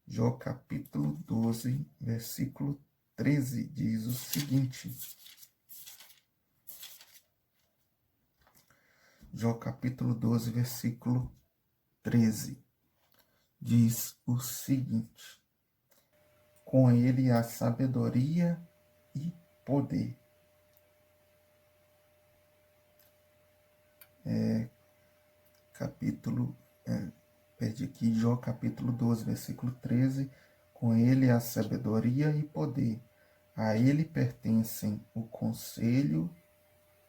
Jó, capítulo 12, versículo 13, diz o seguinte. Jó, capítulo 12, versículo 13, diz o seguinte: com ele há sabedoria e poder. Perdi aqui, Jó capítulo 12, versículo 13. Com ele há sabedoria e poder. A ele pertencem o conselho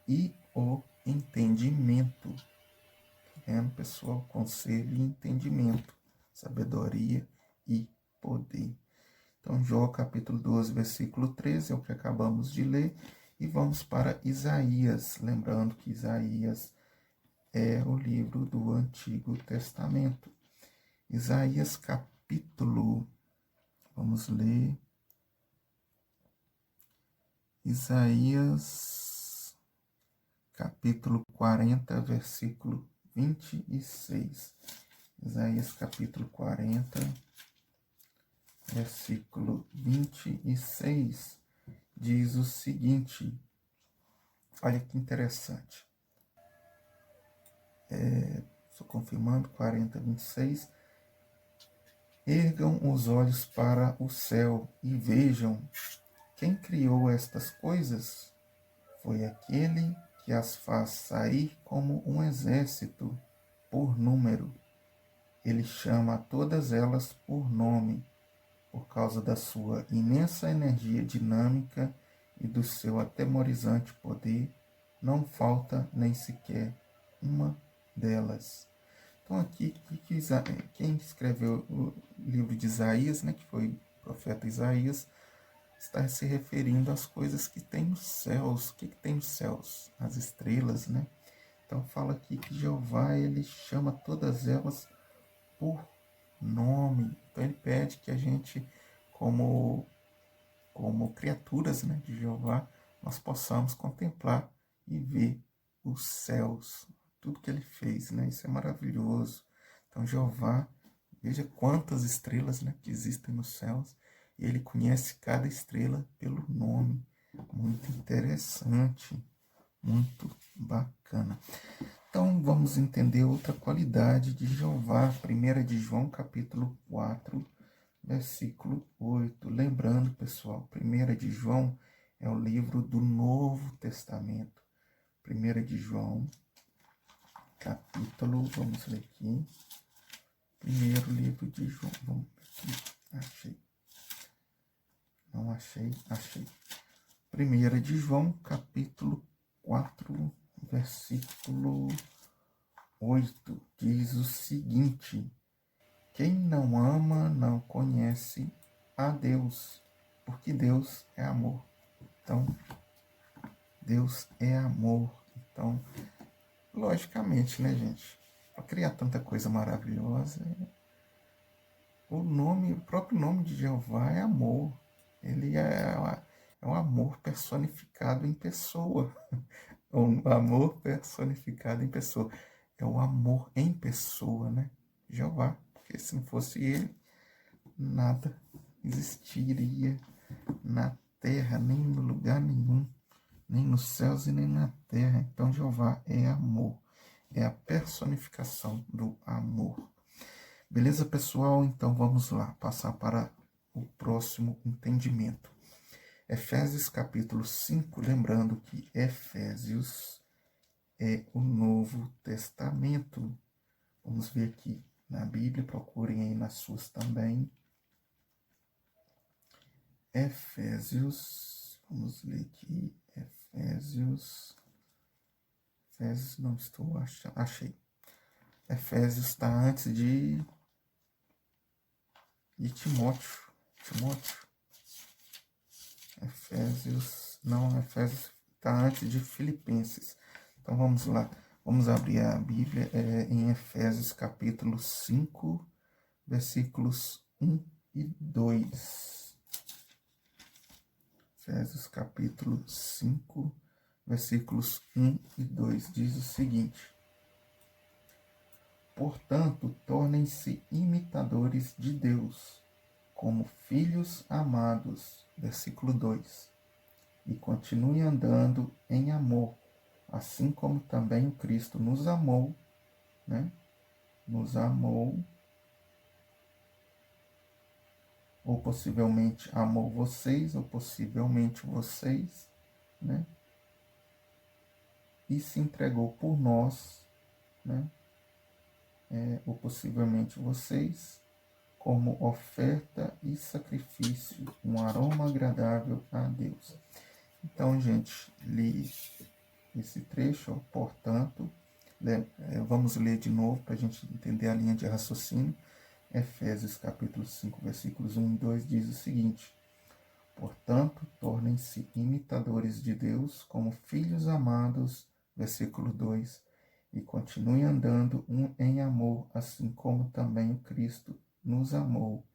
e o entendimento. Tá vendo, pessoal? Conselho e entendimento. Sabedoria e poder. Então, Jó capítulo 12, versículo 13 é o que acabamos de ler. E vamos para Isaías. Lembrando que Isaías é o livro do Antigo Testamento. Isaías capítulo, vamos ler, Isaías capítulo 40, versículo 26. Isaías capítulo 40, versículo 26, diz o seguinte, olha que interessante. Estou confirmando, 40, 26. Ergam os olhos para o céu e vejam, quem criou estas coisas? Foi aquele que as faz sair como um exército, por número. Ele chama todas elas por nome, por causa da sua imensa energia dinâmica e do seu atemorizante poder, não falta nem sequer uma delas. Então aqui, quem escreveu o livro de Isaías, né, que foi o profeta Isaías, está se referindo às coisas que tem nos céus. O que tem nos céus? As estrelas, né? Então fala aqui que Jeová, ele chama todas elas por nome. Então ele pede que a gente, como criaturas, né, de Jeová, nós possamos contemplar e ver os céus, tudo que ele fez, né? Isso é maravilhoso. Então Jeová, veja quantas estrelas, né, que existem nos céus, e ele conhece cada estrela pelo nome. Muito interessante, muito bacana. Então vamos entender outra qualidade de Jeová. 1 de João capítulo 4, versículo 8. Lembrando, pessoal, 1 de João é o livro do Novo Testamento. 1 de João capítulo, vamos ler aqui. Primeiro livro de João, vamos aqui, achei. Não achei. 1 de João, capítulo 4, versículo 8, diz o seguinte: quem não ama não conhece a Deus, porque Deus é amor. Então, Deus é amor. Então, logicamente, né, gente? Para criar tanta coisa maravilhosa, o próprio nome de Jeová é amor. Ele é um amor personificado em pessoa. Um amor personificado em pessoa. É o amor em pessoa, né? Jeová. Porque se não fosse ele, nada existiria na terra, nem no lugar nenhum, nem nos céus e nem na terra. Então Jeová é amor. É a personificação do amor. Beleza, pessoal? Então vamos lá, passar para o próximo entendimento. Efésios capítulo 5, lembrando que Efésios é o Novo Testamento. Vamos ver aqui na Bíblia, procurem aí nas suas também. Efésios, vamos ler aqui, Efésios, não estou achando, achei. Efésios está antes de Timóteo. Efésios está antes de Filipenses. Então vamos lá, vamos abrir a Bíblia em Efésios capítulo 5, versículos 1 e 2. Efésios capítulo 5, versículos 1 e 2, diz o seguinte: portanto, tornem-se imitadores de Deus, como filhos amados, versículo 2, e continuem andando em amor, assim como também o Cristo nos amou, né? Nos amou, ou possivelmente amou vocês, ou possivelmente vocês, né? E se entregou por nós, né? Ou possivelmente vocês, como oferta e sacrifício, um aroma agradável a Deus. Então, gente, li esse trecho, portanto, vamos ler de novo para a gente entender a linha de raciocínio. Efésios capítulo 5, versículos 1 e 2 diz o seguinte: portanto, tornem-se imitadores de Deus como filhos amados, versículo 2, e continuem andando em amor, assim como também o Cristo nos amou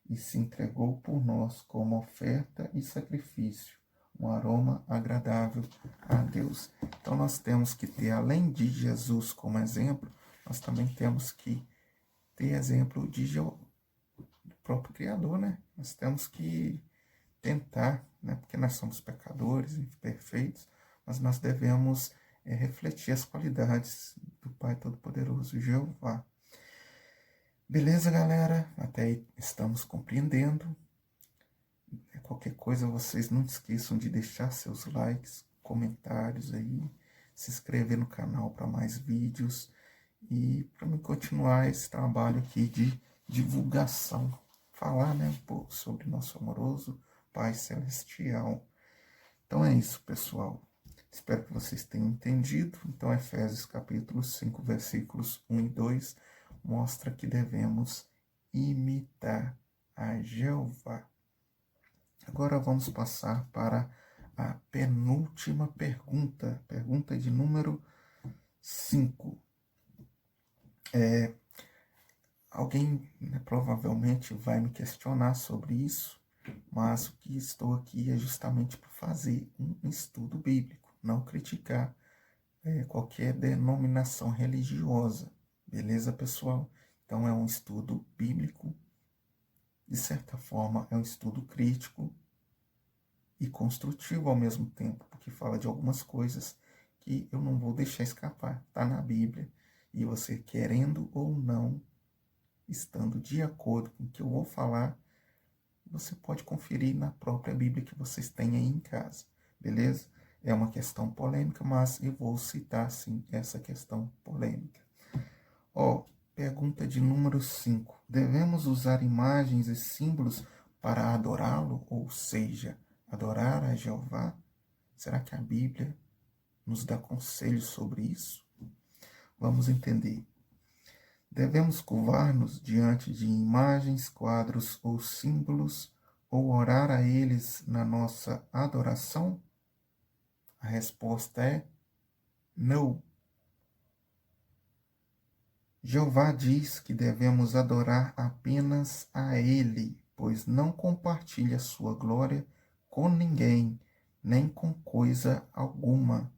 e se entregou por nós como oferta e sacrifício, um aroma agradável a Deus. Então nós temos que ter, além de Jesus como exemplo, nós também temos que ter exemplo do próprio Criador, né? Nós temos que tentar, né? Porque nós somos pecadores, imperfeitos, mas nós devemos refletir as qualidades do Pai Todo-Poderoso, Jeová. Beleza, galera? Até aí estamos compreendendo. Qualquer coisa, vocês não esqueçam de deixar seus likes, comentários aí, se inscrever no canal para mais vídeos e para mim continuar esse trabalho aqui de divulgação. Falar, né, um pouco sobre nosso amoroso Pai Celestial. Então é isso, pessoal. Espero que vocês tenham entendido. Então, Efésios capítulo 5, versículos 1 e 2, mostra que devemos imitar a Jeová. Agora vamos passar para a penúltima pergunta, pergunta de número 5. Alguém, né, provavelmente vai me questionar sobre isso, mas o que estou aqui é justamente para fazer um estudo bíblico, não criticar qualquer denominação religiosa, beleza, pessoal? Então é um estudo bíblico, de certa forma é um estudo crítico e construtivo ao mesmo tempo, porque fala de algumas coisas que eu não vou deixar escapar, está na Bíblia, e você querendo ou não, estando de acordo com o que eu vou falar, você pode conferir na própria Bíblia que vocês têm aí em casa, beleza? É uma questão polêmica, mas eu vou citar, sim, essa questão polêmica. Pergunta de número 5. Devemos usar imagens e símbolos para adorá-lo, ou seja, adorar a Jeová? Será que a Bíblia nos dá conselhos sobre isso? Vamos entender. Devemos curvar-nos diante de imagens, quadros ou símbolos, ou orar a eles na nossa adoração? A resposta é não. Jeová diz que devemos adorar apenas a Ele, pois não compartilha sua glória com ninguém, nem com coisa alguma.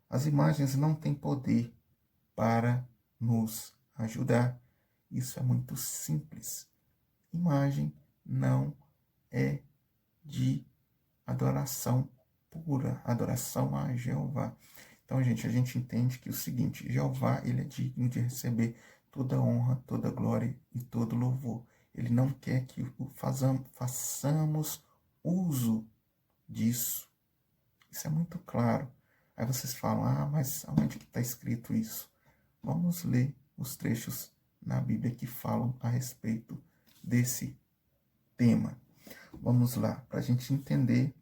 As imagens não têm poder para nos ajudar. Isso é muito simples. Imagem não é de adoração pura, adoração a Jeová. Então, gente, a gente entende que o seguinte: Jeová, ele é digno de receber toda honra, toda glória e todo louvor. Ele não quer que façamos uso disso. Isso é muito claro. Aí vocês falam: mas aonde que está escrito isso? Vamos ler os trechos na Bíblia que falam a respeito desse tema. Vamos lá, para a gente entender,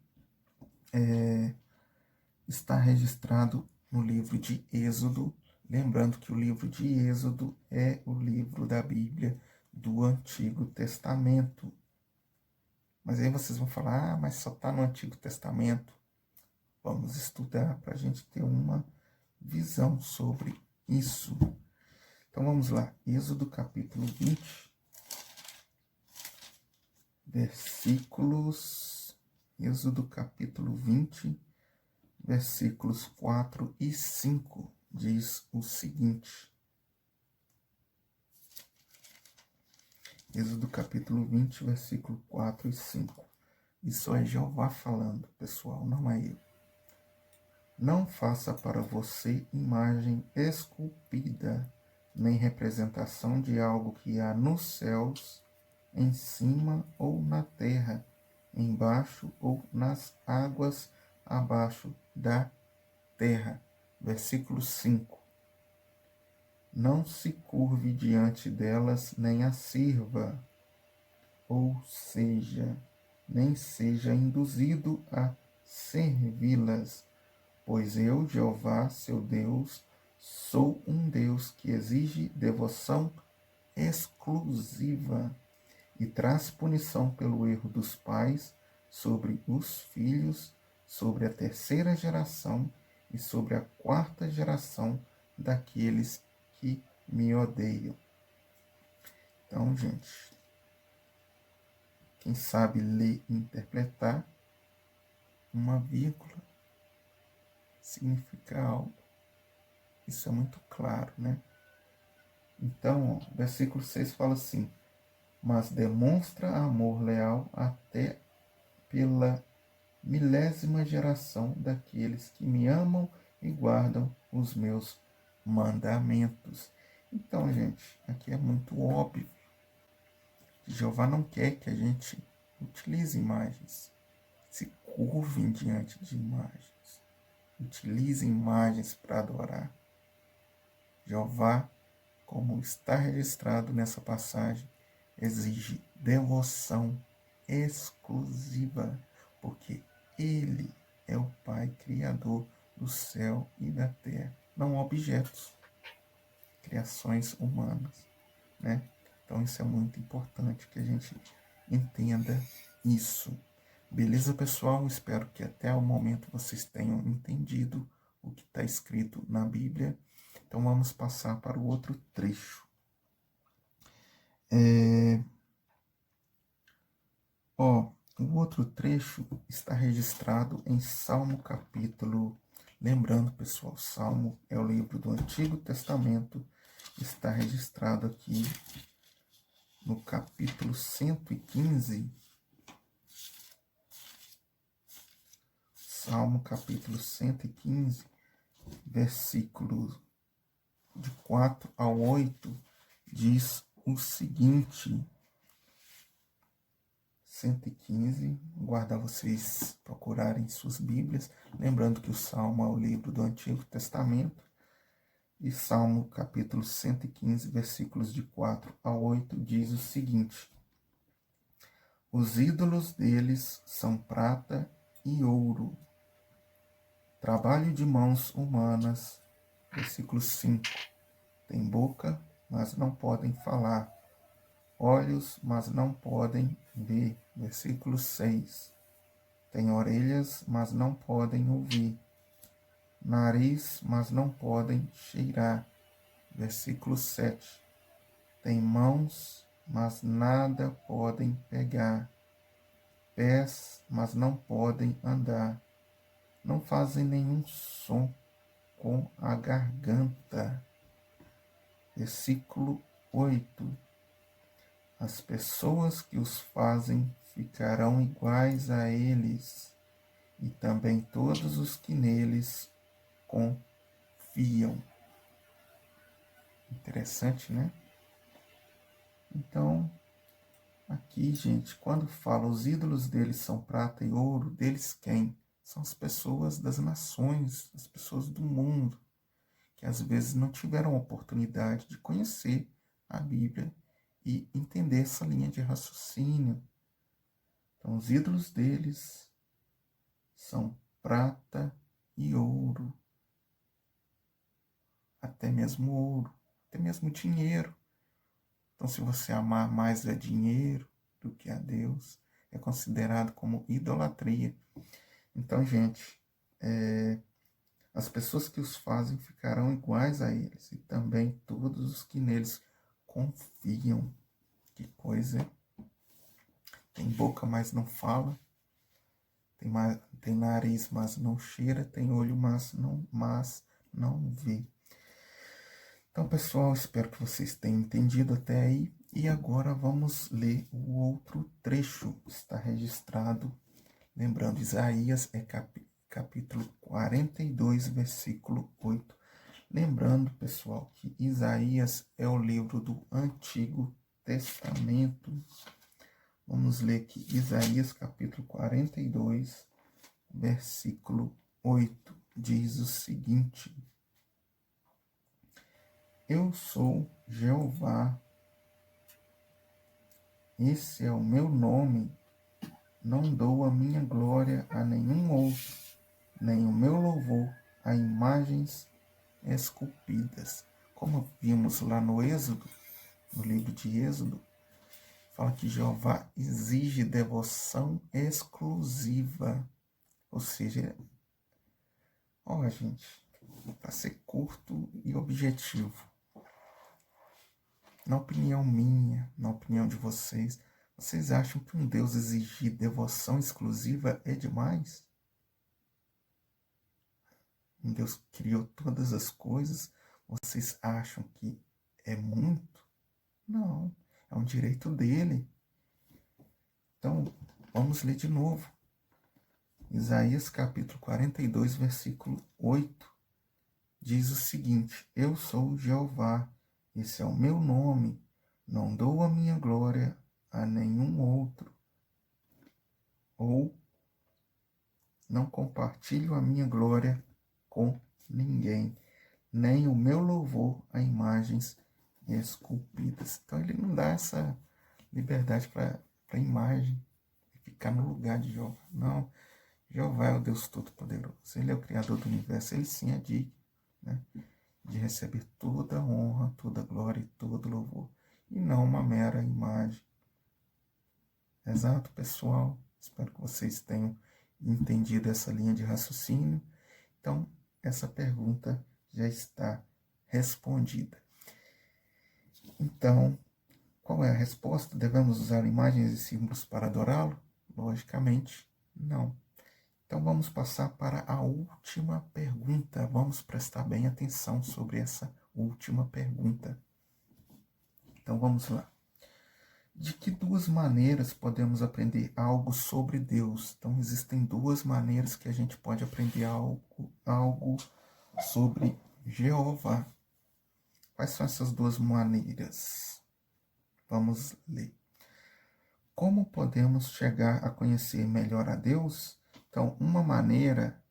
está registrado no livro de Êxodo. Lembrando que o livro de Êxodo é o livro da Bíblia do Antigo Testamento. Mas aí vocês vão falar: mas só está no Antigo Testamento. Vamos estudar para a gente ter uma visão sobre isso. Então vamos lá, Êxodo capítulo 20, versículos, Êxodo capítulo 20, versículos 4 e 5, diz o seguinte. Êxodo capítulo 20, versículo 4 e 5. Isso é Jeová falando, pessoal, não é eu. Não faça para você imagem esculpida, nem representação de algo que há nos céus, em cima ou na terra, embaixo ou nas águas abaixo da terra. Versículo 5. Não se curve diante delas, nem a sirva, ou seja, nem seja induzido a servi-las, pois eu, Jeová, seu Deus, sou um Deus que exige devoção exclusiva e traz punição pelo erro dos pais sobre os filhos, sobre a terceira geração e sobre a quarta geração daqueles que me odeiam. Então, gente, quem sabe ler e interpretar, uma vírgula significa algo. Isso é muito claro, né? Então, versículo 6 fala assim: mas demonstra amor leal até pela milésima geração daqueles que me amam e guardam os meus mandamentos. Então, gente, aqui é muito óbvio que Jeová não quer que a gente utilize imagens, se curvem diante de imagens, utilize imagens para adorar. Jeová, como está registrado nessa passagem, exige devoção exclusiva, porque Ele é o Pai Criador do céu e da terra, não objetos, criações humanas, né? Então isso é muito importante que a gente entenda isso. Beleza, pessoal? Espero que até o momento vocês tenham entendido o que está escrito na Bíblia. Então vamos passar para o outro trecho. O outro trecho está registrado em Salmo capítulo... Lembrando, pessoal, Salmo é o livro do Antigo Testamento. Está registrado aqui no capítulo 115. Salmo capítulo 115, versículos de 4 ao 8, diz o seguinte... 115, guardar vocês procurarem suas Bíblias, lembrando que o Salmo é o livro do Antigo Testamento, e Salmo capítulo 115, versículos de 4 a 8, diz o seguinte: os ídolos deles são prata e ouro, trabalho de mãos humanas. Versículo 5, tem boca, mas não podem falar, olhos, mas não podem ver. Versículo 6. Tem orelhas, mas não podem ouvir. Nariz, mas não podem cheirar. Versículo 7. Tem mãos, mas nada podem pegar. Pés, mas não podem andar. Não fazem nenhum som com a garganta. Versículo 8. As pessoas que os fazem ficarão iguais a eles, e também todos os que neles confiam. Interessante, né? Então, aqui, gente, quando fala os ídolos deles são prata e ouro, deles quem? São as pessoas das nações, as pessoas do mundo, que às vezes não tiveram a oportunidade de conhecer a Bíblia e entender essa linha de raciocínio. Então, os ídolos deles são prata e ouro, até mesmo ouro, até mesmo dinheiro. Então, se você amar mais a dinheiro do que a Deus, é considerado como idolatria. Então, gente, as pessoas que os fazem ficarão iguais a eles, e também todos os que neles confiam. Que coisa, hein? Tem boca, mas não fala. Tem nariz, mas não cheira. Tem olho, mas não vê. Então, pessoal, espero que vocês tenham entendido até aí. E agora vamos ler o outro trecho. Está registrado. Lembrando, Isaías é capítulo 42, versículo 8. Lembrando, pessoal, que Isaías é o livro do Antigo Testamento. Vamos ler aqui Isaías capítulo 42, versículo 8. Diz o seguinte: Eu sou Jeová, esse é o meu nome, não dou a minha glória a nenhum outro, nem o meu louvor a imagens esculpidas. Como vimos lá no Êxodo, no livro de Êxodo, fala que Jeová exige devoção exclusiva. Ou seja, gente, para ser curto e objetivo, na opinião minha, na opinião de vocês, vocês acham que um Deus exigir devoção exclusiva é demais? Um Deus que criou todas as coisas, vocês acham que é muito? Não, é um direito dele. Então, vamos ler de novo. Isaías capítulo 42, versículo 8, diz o seguinte: Eu sou Jeová, esse é o meu nome, não dou a minha glória a nenhum outro, ou não compartilho a minha glória com ninguém, nem o meu louvor a imagens esculpidas. Então ele não dá essa liberdade para a imagem ficar no lugar de Jeová. Não, Jeová é o Deus Todo-Poderoso. Ele é o Criador do universo. Ele sim é digno, né, de receber toda a honra, toda a glória e todo o louvor. E não uma mera imagem. Exato, pessoal? Espero que vocês tenham entendido essa linha de raciocínio. Então, essa pergunta já está respondida. Então, qual é a resposta? Devemos usar imagens e símbolos para adorá-lo? Logicamente, não. Então, vamos passar para a última pergunta. Vamos prestar bem atenção sobre essa última pergunta. Então, vamos lá. De que duas maneiras podemos aprender algo sobre Deus? Então, existem duas maneiras que a gente pode aprender algo sobre Jeová. Quais são essas duas maneiras? Vamos ler. Como podemos chegar a conhecer melhor a Deus? Então, uma maneira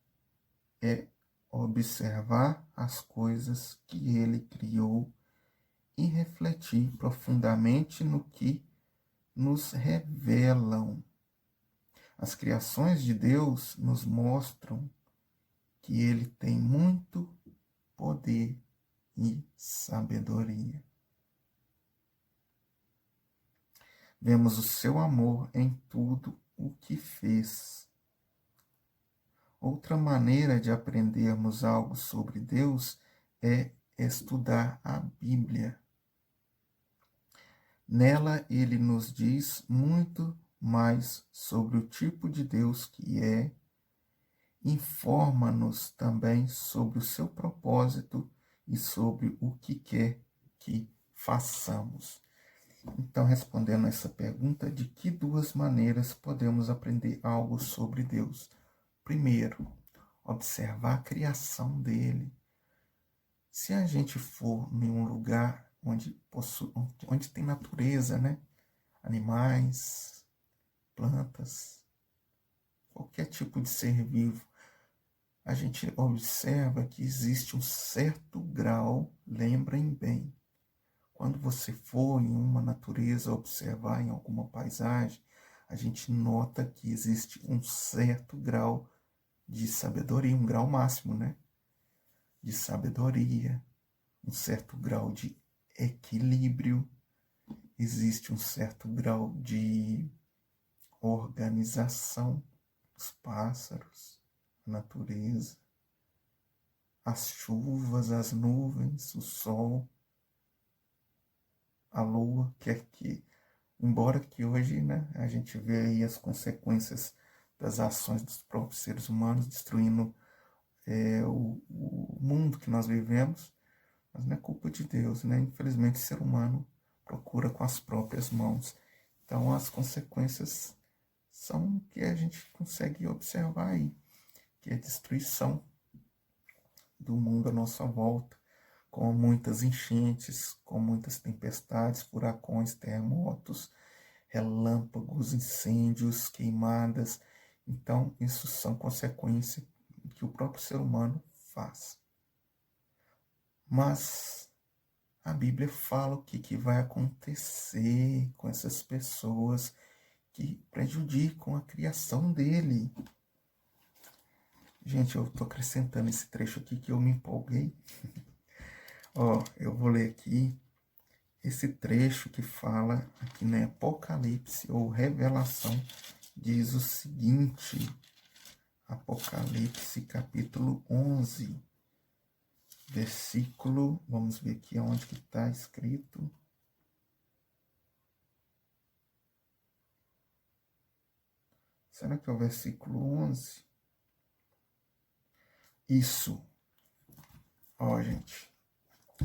é observar as coisas que Ele criou e refletir profundamente no que nos revelam. As criações de Deus nos mostram que Ele tem muito poder e sabedoria. Vemos o seu amor em tudo o que fez. Outra maneira de aprendermos algo sobre Deus é estudar a Bíblia. Nela ele nos diz muito mais sobre o tipo de Deus que é, informa-nos também sobre o seu propósito e sobre o que quer que façamos. Então, respondendo a essa pergunta, de que duas maneiras podemos aprender algo sobre Deus? Primeiro, observar a criação dele. Se a gente for em um lugar onde tem natureza, né? Animais, plantas, qualquer tipo de ser vivo, a gente observa que existe um certo grau, lembrem bem, quando você for em uma natureza observar em alguma paisagem, a gente nota que existe um certo grau de sabedoria, um grau máximo, né? De sabedoria, um certo grau de equilíbrio, existe um certo grau de organização, os pássaros, a natureza, as chuvas, as nuvens, o sol, a lua, quer que Embora que hoje, né, a gente vê aí as consequências das ações dos próprios seres humanos destruindo o mundo que nós vivemos, mas não é culpa de Deus, né? Infelizmente, o ser humano procura com as próprias mãos. Então, as consequências são o que a gente consegue observar aí, que é a destruição do mundo à nossa volta, com muitas enchentes, com muitas tempestades, furacões, terremotos, relâmpagos, incêndios, queimadas. Então, isso são consequências que o próprio ser humano faz. Mas a Bíblia fala o que vai acontecer com essas pessoas que prejudicam a criação dele. Gente, eu estou acrescentando esse trecho aqui que eu me empolguei. Ó, eu vou ler aqui esse trecho que fala aqui no Apocalipse ou Revelação, diz o seguinte, Apocalipse capítulo 11, versículo, vamos ver aqui onde que está escrito. Será que é o versículo 11? Isso. Ó, gente,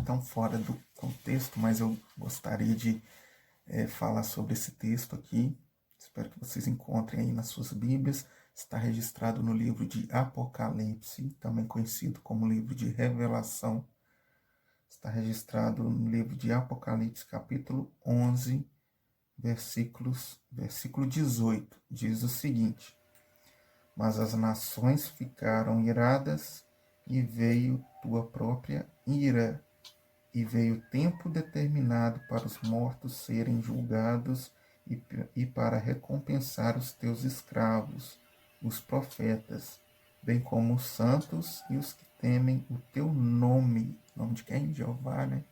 tão fora do contexto, mas eu gostaria de falar sobre esse texto aqui. Espero que vocês encontrem aí nas suas Bíblias. Está registrado no livro de Apocalipse, também conhecido como livro de Revelação. Está registrado no livro de Apocalipse, capítulo 11, versículo 18. Diz o seguinte: Mas as nações ficaram iradas, e veio tua própria ira, e veio tempo determinado para os mortos serem julgados e para recompensar os teus escravos, os profetas, bem como os santos e os que temem o teu nome. Nome de quem? Jeová, né?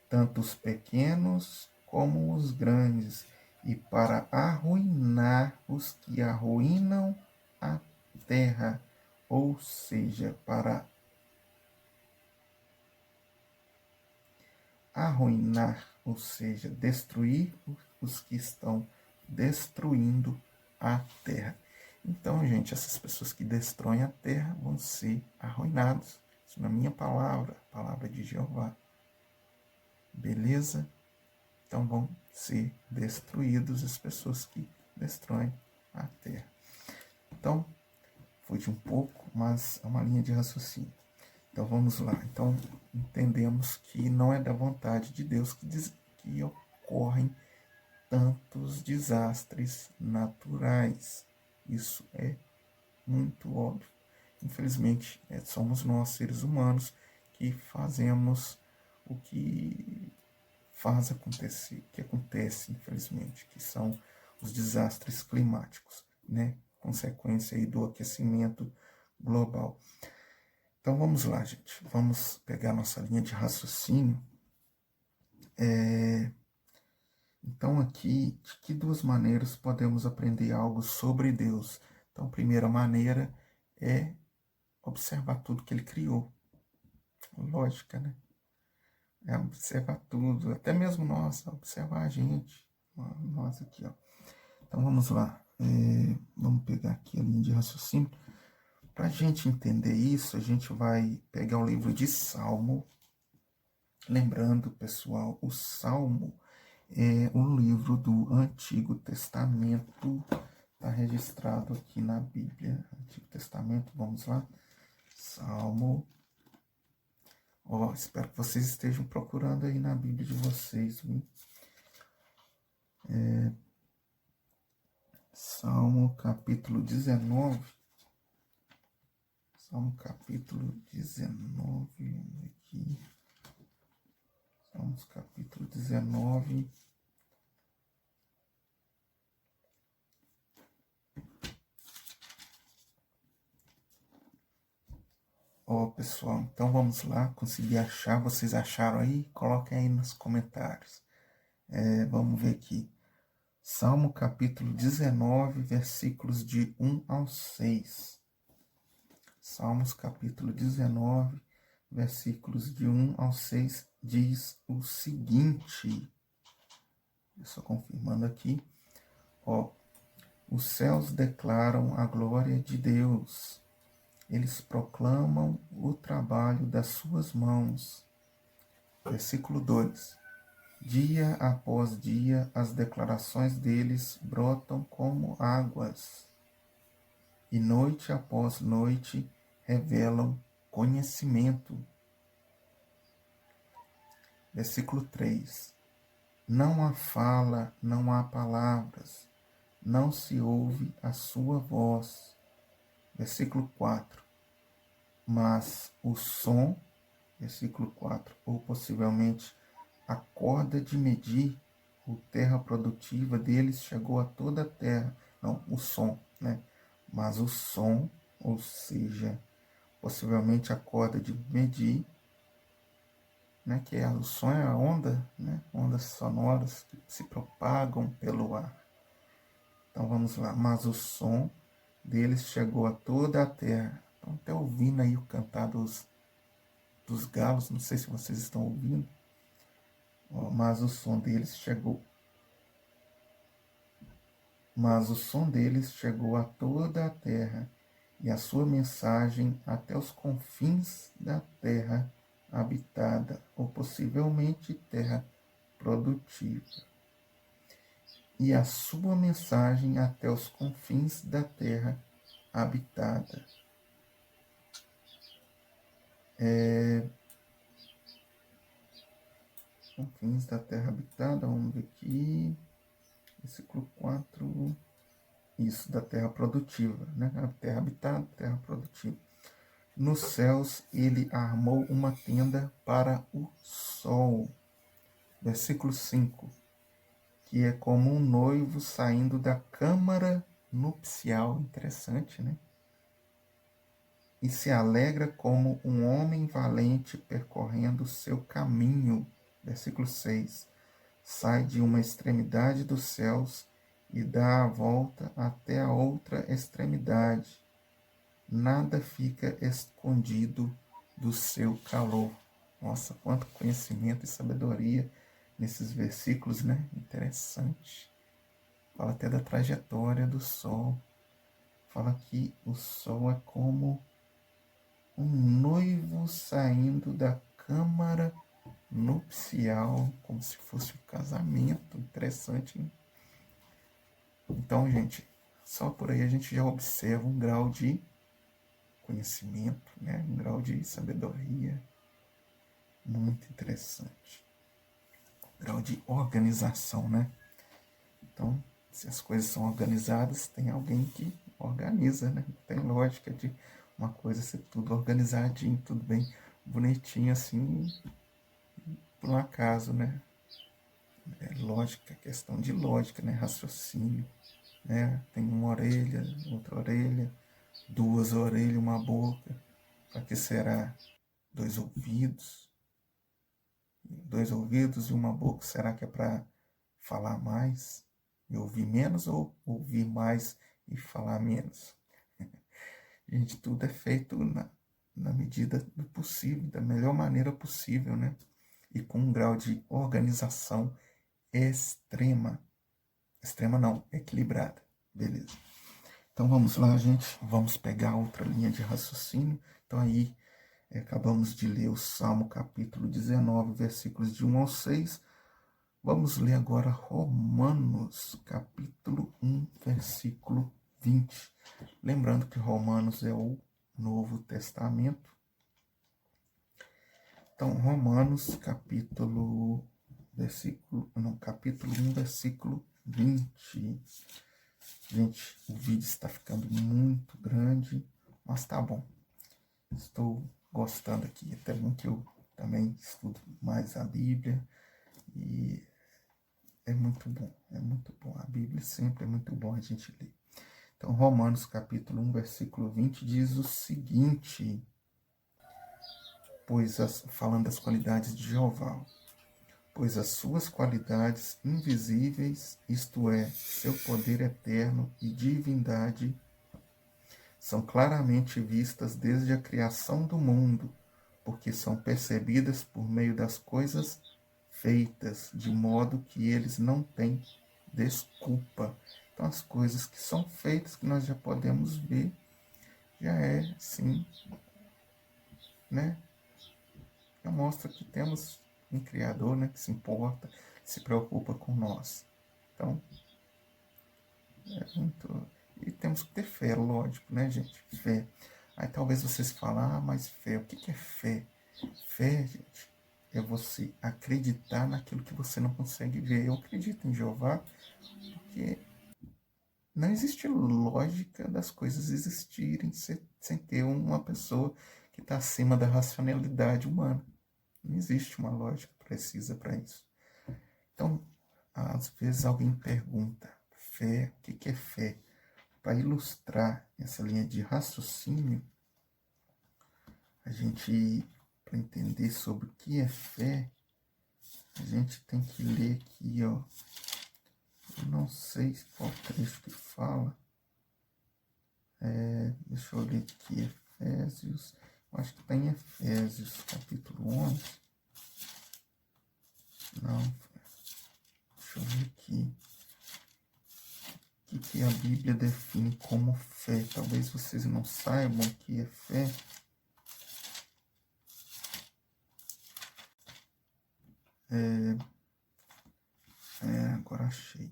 Tanto os pequenos como os grandes, e para arruinar os que arruinam a terra, ou seja, para arruinar, ou seja, destruir os que estão destruindo a terra. Então, gente, essas pessoas que destroem a terra vão ser arruinados. Isso na minha palavra, a palavra de Jeová. Beleza? Então vão ser destruídos as pessoas que destroem a terra. Então, fugi um pouco, mas é uma linha de raciocínio. Então vamos lá. Então entendemos que não é da vontade de Deus que ocorrem tantos desastres naturais. Isso é muito óbvio. Infelizmente, somos nós, seres humanos, que fazemos o que faz acontecer, que acontece, infelizmente, que são os desastres climáticos, né? Consequência aí do aquecimento global. Então vamos lá, gente. Vamos pegar nossa linha de raciocínio. Então aqui, de que duas maneiras podemos aprender algo sobre Deus? Então, a primeira maneira é observar tudo que ele criou. Lógica, né? É observar tudo, até mesmo nós, observar a gente. Nós aqui, ó. Então vamos lá. Vamos pegar aqui a linha de raciocínio. Para a gente entender isso, a gente vai pegar o livro de Salmo. Lembrando, pessoal, o Salmo é um livro do Antigo Testamento. Está registrado aqui na Bíblia. Antigo Testamento, vamos lá. Salmo. Espero que vocês estejam procurando aí na Bíblia de vocês, viu? Salmo capítulo 19. Salmo capítulo 19, aqui. Salmos capítulo 19. Pessoal, então vamos lá. Consegui achar, vocês acharam aí? Coloquem aí nos comentários. Vamos ver aqui. Salmo capítulo 19, versículos de 1 ao 6. Salmos capítulo 19, versículos de 1 ao 6, diz o seguinte. Só confirmando aqui. Ó, os céus declaram a glória de Deus. Eles proclamam o trabalho das suas mãos. Versículo 2. Dia após dia, as declarações deles brotam como águas, e noite após noite revelam conhecimento. Versículo 3. Não há fala, não há palavras, não se ouve a sua voz. Versículo 4. Mas o som, versículo 4, ou possivelmente a corda de medir, o terra produtiva deles chegou a toda a terra. Não, o som, né? Mas o som, ou seja, possivelmente a corda de medir, né? Que é o som é a onda, né? Ondas sonoras que se propagam pelo ar. Então vamos lá. Mas o som deles chegou a toda a terra. Então até ouvindo aí o cantar dos galos, não sei se vocês estão ouvindo. Mas o som deles chegou a toda a terra, e a sua mensagem até os confins da terra habitada, ou possivelmente terra produtiva. E a sua mensagem até os confins da terra habitada. Confins da terra habitada, vamos ver aqui. Versículo 4. Isso, da terra produtiva, né? A terra habitada, terra produtiva. Nos céus ele armou uma tenda para o sol. Versículo 5. Que é como um noivo saindo da câmara nupcial. Interessante, né? E se alegra como um homem valente percorrendo o seu caminho. Versículo 6. Sai de uma extremidade dos céus e dá a volta até a outra extremidade. Nada fica escondido do seu calor. Nossa, quanto conhecimento e sabedoria nesses versículos, né? Interessante. Fala até da trajetória do sol. Fala que o sol é como um noivo saindo da câmara nupcial, como se fosse um casamento. Interessante, né? Então, gente, só por aí a gente já observa um grau de conhecimento, né? Um grau de sabedoria muito interessante. Um grau de organização, né? Então, se as coisas são organizadas, tem alguém que organiza, né? Tem lógica de uma coisa ser tudo organizadinho, tudo bem bonitinho assim, por um acaso, né? É lógica, questão de lógica, né? Raciocínio, né? Tem uma orelha, outra orelha, duas orelhas, uma boca. Para que será dois ouvidos? Dois ouvidos e uma boca, será que é para falar mais e ouvir menos, ou ouvir mais e falar menos? Gente, tudo é feito na medida do possível, da melhor maneira possível, né? E com um grau de organização extrema. Extrema não, equilibrada. Beleza. Então vamos lá, gente. Vamos pegar outra linha de raciocínio. Então aí, acabamos de ler o Salmo capítulo 19, versículos de 1 ao 6. Vamos ler agora Romanos capítulo 1, versículo 20. Lembrando que Romanos é o Novo Testamento. Então, Romanos capítulo 1, versículo 20. Gente, o vídeo está ficando muito grande, mas tá bom. Estou gostando aqui, até bom que eu também estudo mais a Bíblia e é muito bom, é muito bom. A Bíblia sempre é muito bom a gente ler. Então, Romanos capítulo 1, versículo 20 diz o seguinte, falando das qualidades de Jeová, pois as suas qualidades invisíveis, isto é, seu poder eterno e divindade, são claramente vistas desde a criação do mundo, porque são percebidas por meio das coisas feitas de modo que eles não têm desculpa. Então, as coisas que são feitas, que nós já podemos ver, já é, sim, né? Já mostra que temos um Criador, né, que se importa, que se preocupa com nós. Então, é muito... E temos que ter fé, lógico, né, gente? Fé. Aí talvez vocês falem, mas fé, o que é fé? Fé, gente, é você acreditar naquilo que você não consegue ver. Eu acredito em Jeová porque não existe lógica das coisas existirem sem ter uma pessoa que está acima da racionalidade humana. Não existe uma lógica precisa para isso. Então, às vezes alguém pergunta, fé, o que é fé? Para ilustrar essa linha de raciocínio, a gente, para entender sobre o que é fé, a gente tem que ler aqui, ó. Eu não sei qual trecho que fala. Deixa eu ler aqui, Efésios. Eu acho que está em Efésios, capítulo 11. Não, deixa eu ver aqui. O que a Bíblia define como fé? Talvez vocês não saibam o que é fé. Agora achei.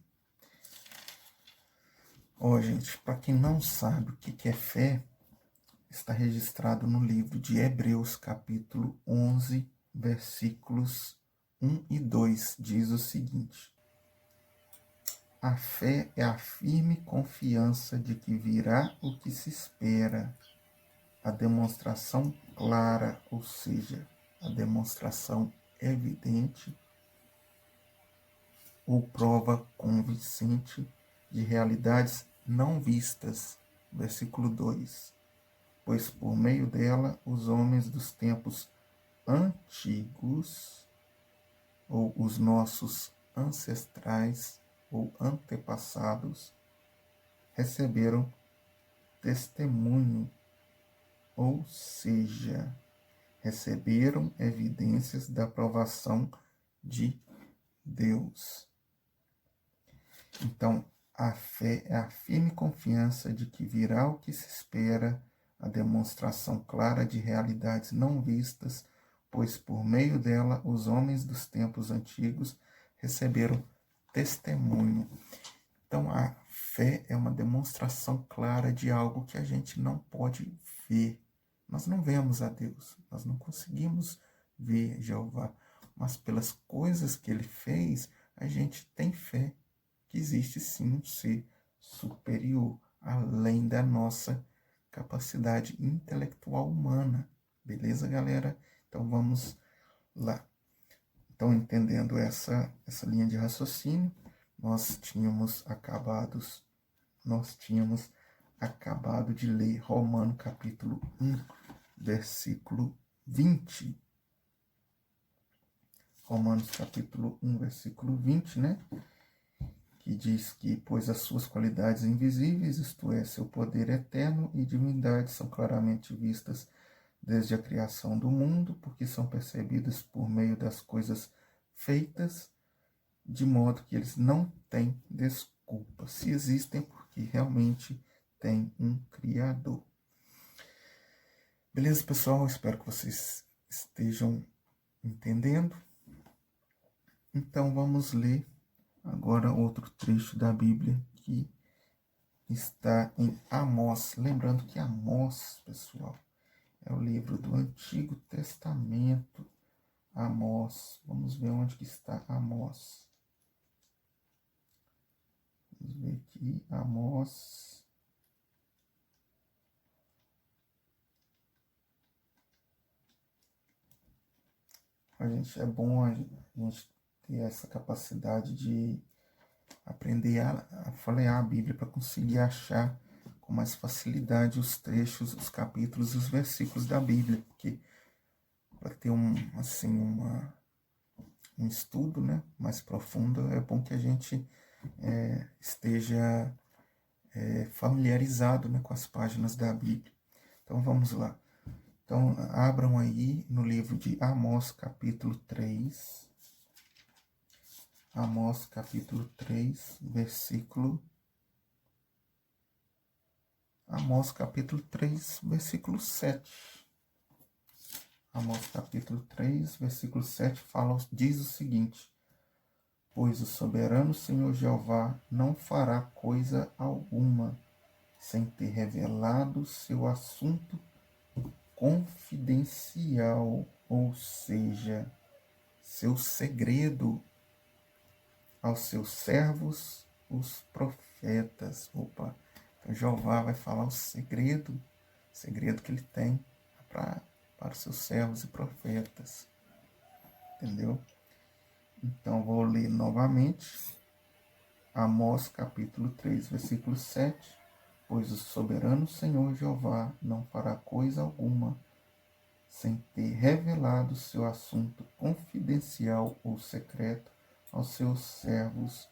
Gente, para quem não sabe o que é fé, está registrado no livro de Hebreus, capítulo 11, versículos 1 e 2. Diz o seguinte: a fé é a firme confiança de que virá o que se espera, a demonstração clara, ou seja, a demonstração evidente ou prova convincente de realidades não vistas. Versículo 2. Pois por meio dela os homens dos tempos antigos, ou os nossos ancestrais ou antepassados, receberam testemunho, ou seja, receberam evidências da aprovação de Deus. Então, a fé é a firme confiança de que virá o que se espera, a demonstração clara de realidades não vistas, pois por meio dela os homens dos tempos antigos receberam testemunho. Então, a fé é uma demonstração clara de algo que a gente não pode ver. Nós não vemos a Deus, nós não conseguimos ver Jeová, mas pelas coisas que ele fez, a gente tem fé que existe sim um ser superior, além da nossa capacidade intelectual humana. Beleza, galera? Então vamos lá. Então, entendendo essa linha de raciocínio, nós tínhamos acabado de ler Romanos capítulo 1, versículo 20. Romanos capítulo 1, versículo 20, né? Que diz que, pois as suas qualidades invisíveis, isto é, seu poder eterno e divindade, são claramente vistas desde a criação do mundo, porque são percebidas por meio das coisas feitas, de modo que eles não têm desculpa. Se existem, porque realmente tem um Criador. Beleza, pessoal? Espero que vocês estejam entendendo. Então, vamos ler agora outro trecho da Bíblia que está em Amós. Lembrando que Amós, pessoal, é o livro do Antigo Testamento. Amós. Vamos ver onde que está Amós. Vamos ver aqui, Amós. É bom a gente ter essa capacidade de aprender a folhear a Bíblia para conseguir achar com mais facilidade os trechos, os capítulos e os versículos da Bíblia, porque para ter um estudo, né, mais profundo, é bom que a gente esteja familiarizado, né, com as páginas da Bíblia. Então vamos lá. Então abram aí no livro de Amós, capítulo 3. Amós capítulo 3, versículo... Amós capítulo 3, versículo 7. Amós capítulo 3, versículo 7 diz o seguinte: pois o soberano Senhor Jeová não fará coisa alguma sem ter revelado seu assunto confidencial, ou seja, seu segredo aos seus servos, os profetas. Então Jeová vai falar o segredo que ele tem para os seus servos e profetas. Entendeu? Então vou ler novamente. Amós capítulo 3, versículo 7. Pois o soberano Senhor Jeová não fará coisa alguma sem ter revelado seu assunto confidencial ou secreto aos seus servos,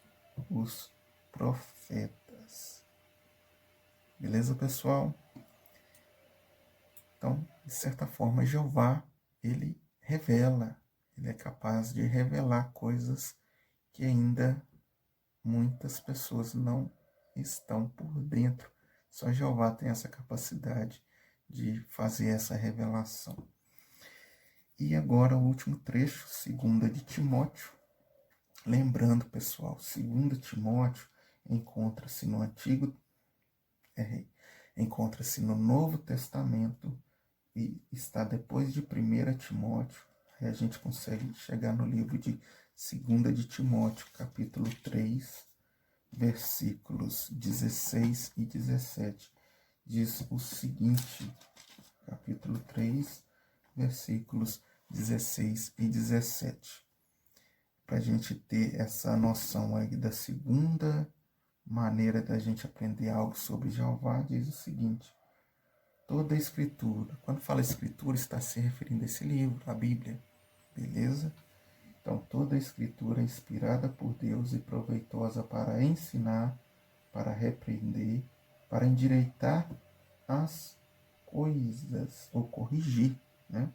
os profetas. Beleza, pessoal? Então, de certa forma, Jeová, ele revela, ele é capaz de revelar coisas que ainda muitas pessoas não estão por dentro. Só Jeová tem essa capacidade de fazer essa revelação. E agora o último trecho, 2 de Timóteo. Lembrando, pessoal, 2 Timóteo encontra-se no Novo Testamento e está depois de 1 Timóteo. Aí a gente consegue chegar no livro de 2 de Timóteo, capítulo 3, versículos 16 e 17. Diz o seguinte, capítulo 3, versículos 16 e 17. Para a gente ter essa noção aí da segunda maneira da gente aprender algo sobre Jeová, diz o seguinte: toda a escritura, quando fala escritura, está se referindo a esse livro, a Bíblia, beleza? Então, toda a escritura é inspirada por Deus e proveitosa para ensinar, para repreender, para endireitar as coisas, ou corrigir, né?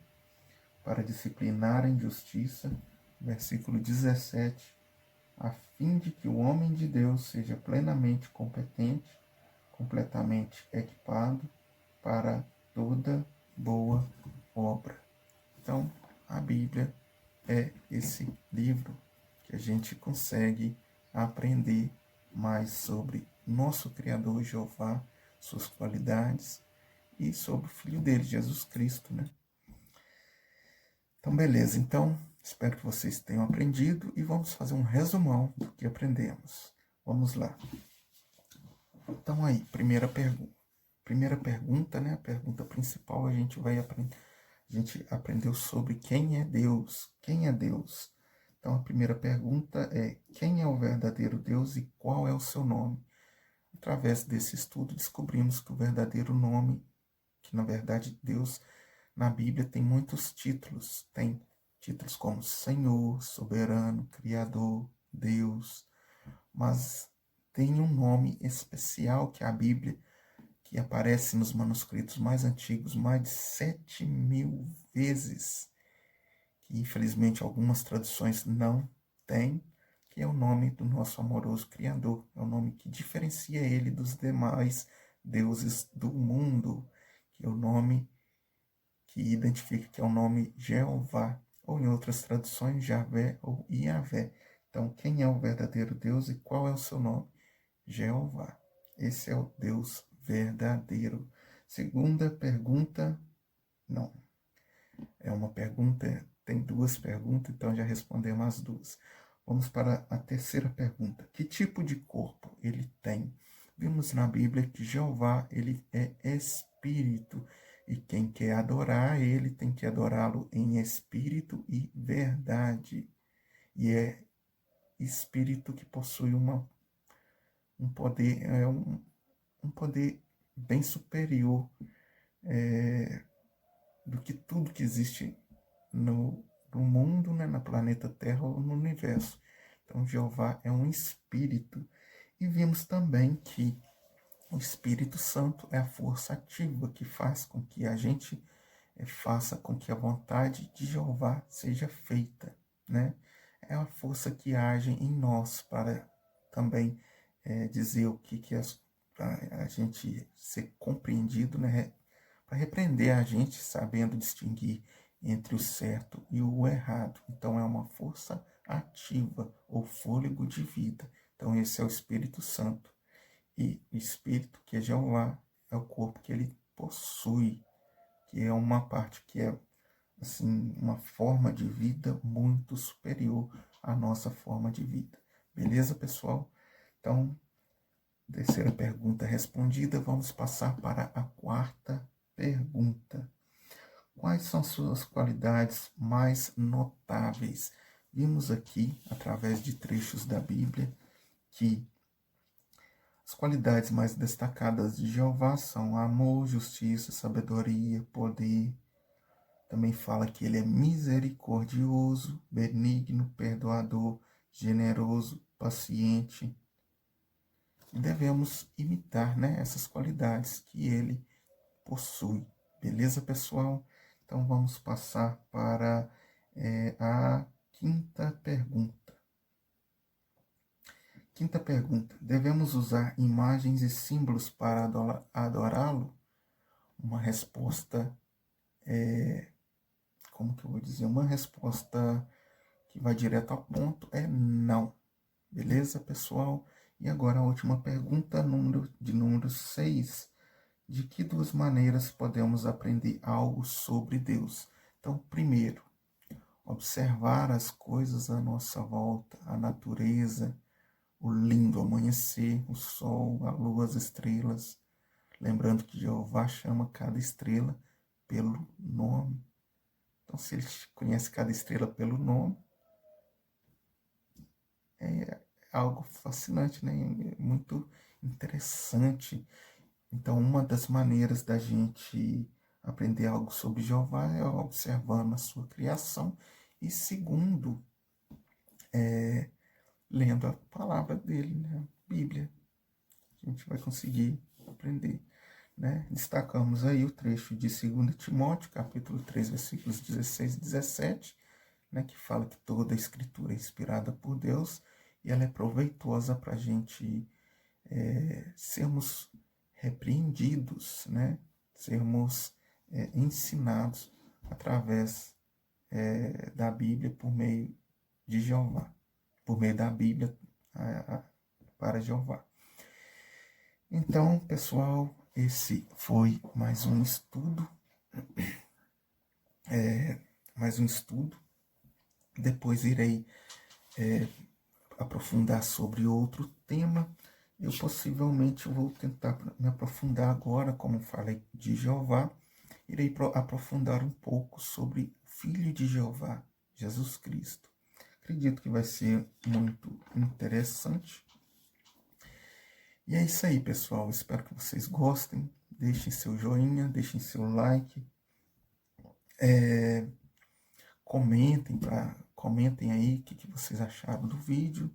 Para disciplinar a injustiça, versículo 17, a fim de que o homem de Deus seja plenamente competente, completamente equipado para toda boa obra. Então, a Bíblia é esse livro que a gente consegue aprender mais sobre nosso Criador Jeová, suas qualidades e sobre o Filho dele, Jesus Cristo, né? Então, beleza. Então, espero que vocês tenham aprendido e vamos fazer um resumão do que aprendemos. Vamos lá. Então, aí, primeira pergunta, né? A pergunta principal, a gente aprendeu sobre quem é Deus. Quem é Deus? Então, a primeira pergunta é: quem é o verdadeiro Deus e qual é o seu nome? Através desse estudo, descobrimos que o verdadeiro nome, que na verdade Deus, na Bíblia, tem muitos títulos. Tem títulos como Senhor, Soberano, Criador, Deus. Mas tem um nome especial que a Bíblia, que aparece nos manuscritos mais antigos mais de 7.000 vezes, que infelizmente algumas traduções não têm, que é o nome do nosso amoroso Criador. É o nome que diferencia ele dos demais deuses do mundo, que é o nome que identifica que é o nome Jeová, ou em outras traduções, Javé ou Iavé. Então, quem é o verdadeiro Deus e qual é o seu nome? Jeová. Esse é o Deus verdadeiro. Segunda pergunta, não. É uma pergunta, tem duas perguntas, então já respondemos as duas. Vamos para a terceira pergunta. Que tipo de corpo ele tem? Vimos na Bíblia que Jeová, ele é espírito, e quem quer adorar ele tem que adorá-lo em espírito e verdade. E é espírito que possui um poder, um poder bem superior do que tudo que existe no mundo, né, na planeta Terra ou no universo. Então, Jeová é um espírito. E vimos também que o Espírito Santo é a força ativa que faz com que a gente faça com que a vontade de Jeová seja feita, né? é a força que age em nós para também dizer o que é para a gente ser compreendido, né? Para repreender a gente, sabendo distinguir entre o certo e o errado. Então é uma força ativa ou fôlego de vida. Então esse é o Espírito Santo. E o Espírito, que é Jeová, é o corpo que ele possui, que é uma parte que é assim, uma forma de vida muito superior à nossa forma de vida. Beleza, pessoal? Então, terceira pergunta respondida, vamos passar para a quarta pergunta. Quais são suas qualidades mais notáveis? Vimos aqui, através de trechos da Bíblia, que as qualidades mais destacadas de Jeová são amor, justiça, sabedoria, poder. Também fala que ele é misericordioso, benigno, perdoador, generoso, paciente. E devemos imitar, né, essas qualidades que ele possui. Beleza, pessoal? Então vamos passar para a quinta pergunta. Quinta pergunta. Devemos usar imagens e símbolos para adorá-lo? Uma resposta, como que eu vou dizer? Uma resposta que vai direto ao ponto é não. Beleza, pessoal? E agora a última pergunta, número 6. De que duas maneiras podemos aprender algo sobre Deus? Então, primeiro, observar as coisas à nossa volta, a natureza, o lindo amanhecer, o sol, a lua, as estrelas. Lembrando que Jeová chama cada estrela pelo nome. Então, se ele conhece cada estrela pelo nome, é algo fascinante, né? Muito interessante. Então, uma das maneiras da gente aprender algo sobre Jeová é observando a sua criação e segundo, lendo a palavra dele, né? A Bíblia. A gente vai conseguir aprender, né? Destacamos aí o trecho de 2 Timóteo, capítulo 3, versículos 16 e 17, né? Que fala que toda a escritura é inspirada por Deus e ela é proveitosa para a gente sermos repreendidos, né? Sermos ensinados através da Bíblia por meio de Jeová, por meio da Bíblia para Jeová. Então, pessoal, esse foi mais um estudo, Depois irei aprofundar sobre outro tema. Eu possivelmente vou tentar me aprofundar agora, como falei de Jeová, irei aprofundar um pouco sobre o Filho de Jeová, Jesus Cristo. Acredito que vai ser muito interessante. E é isso aí, pessoal. Espero que vocês gostem. Deixem seu joinha, deixem seu like. Comentem aí o que vocês acharam do vídeo,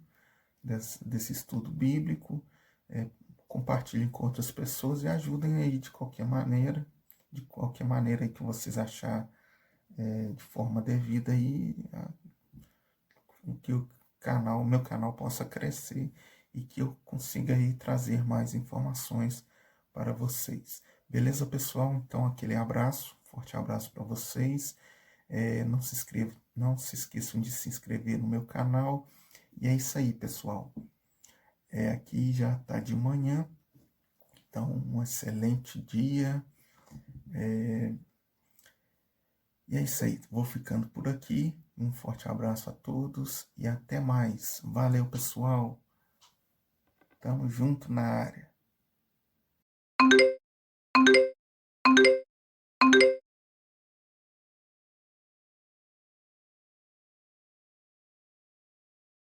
desse estudo bíblico. Compartilhem com outras pessoas e ajudem aí de qualquer maneira aí que vocês achar de forma devida aí, que o meu canal possa crescer e que eu consiga aí trazer mais informações para vocês. Beleza, pessoal? Então, aquele abraço, forte abraço para vocês. Não se esqueçam de se inscrever no meu canal. E é isso aí, pessoal. Aqui já está de manhã, então um excelente dia. E é isso aí, vou ficando por aqui. Um forte abraço a todos e até mais. Valeu, pessoal. Tamo junto na área.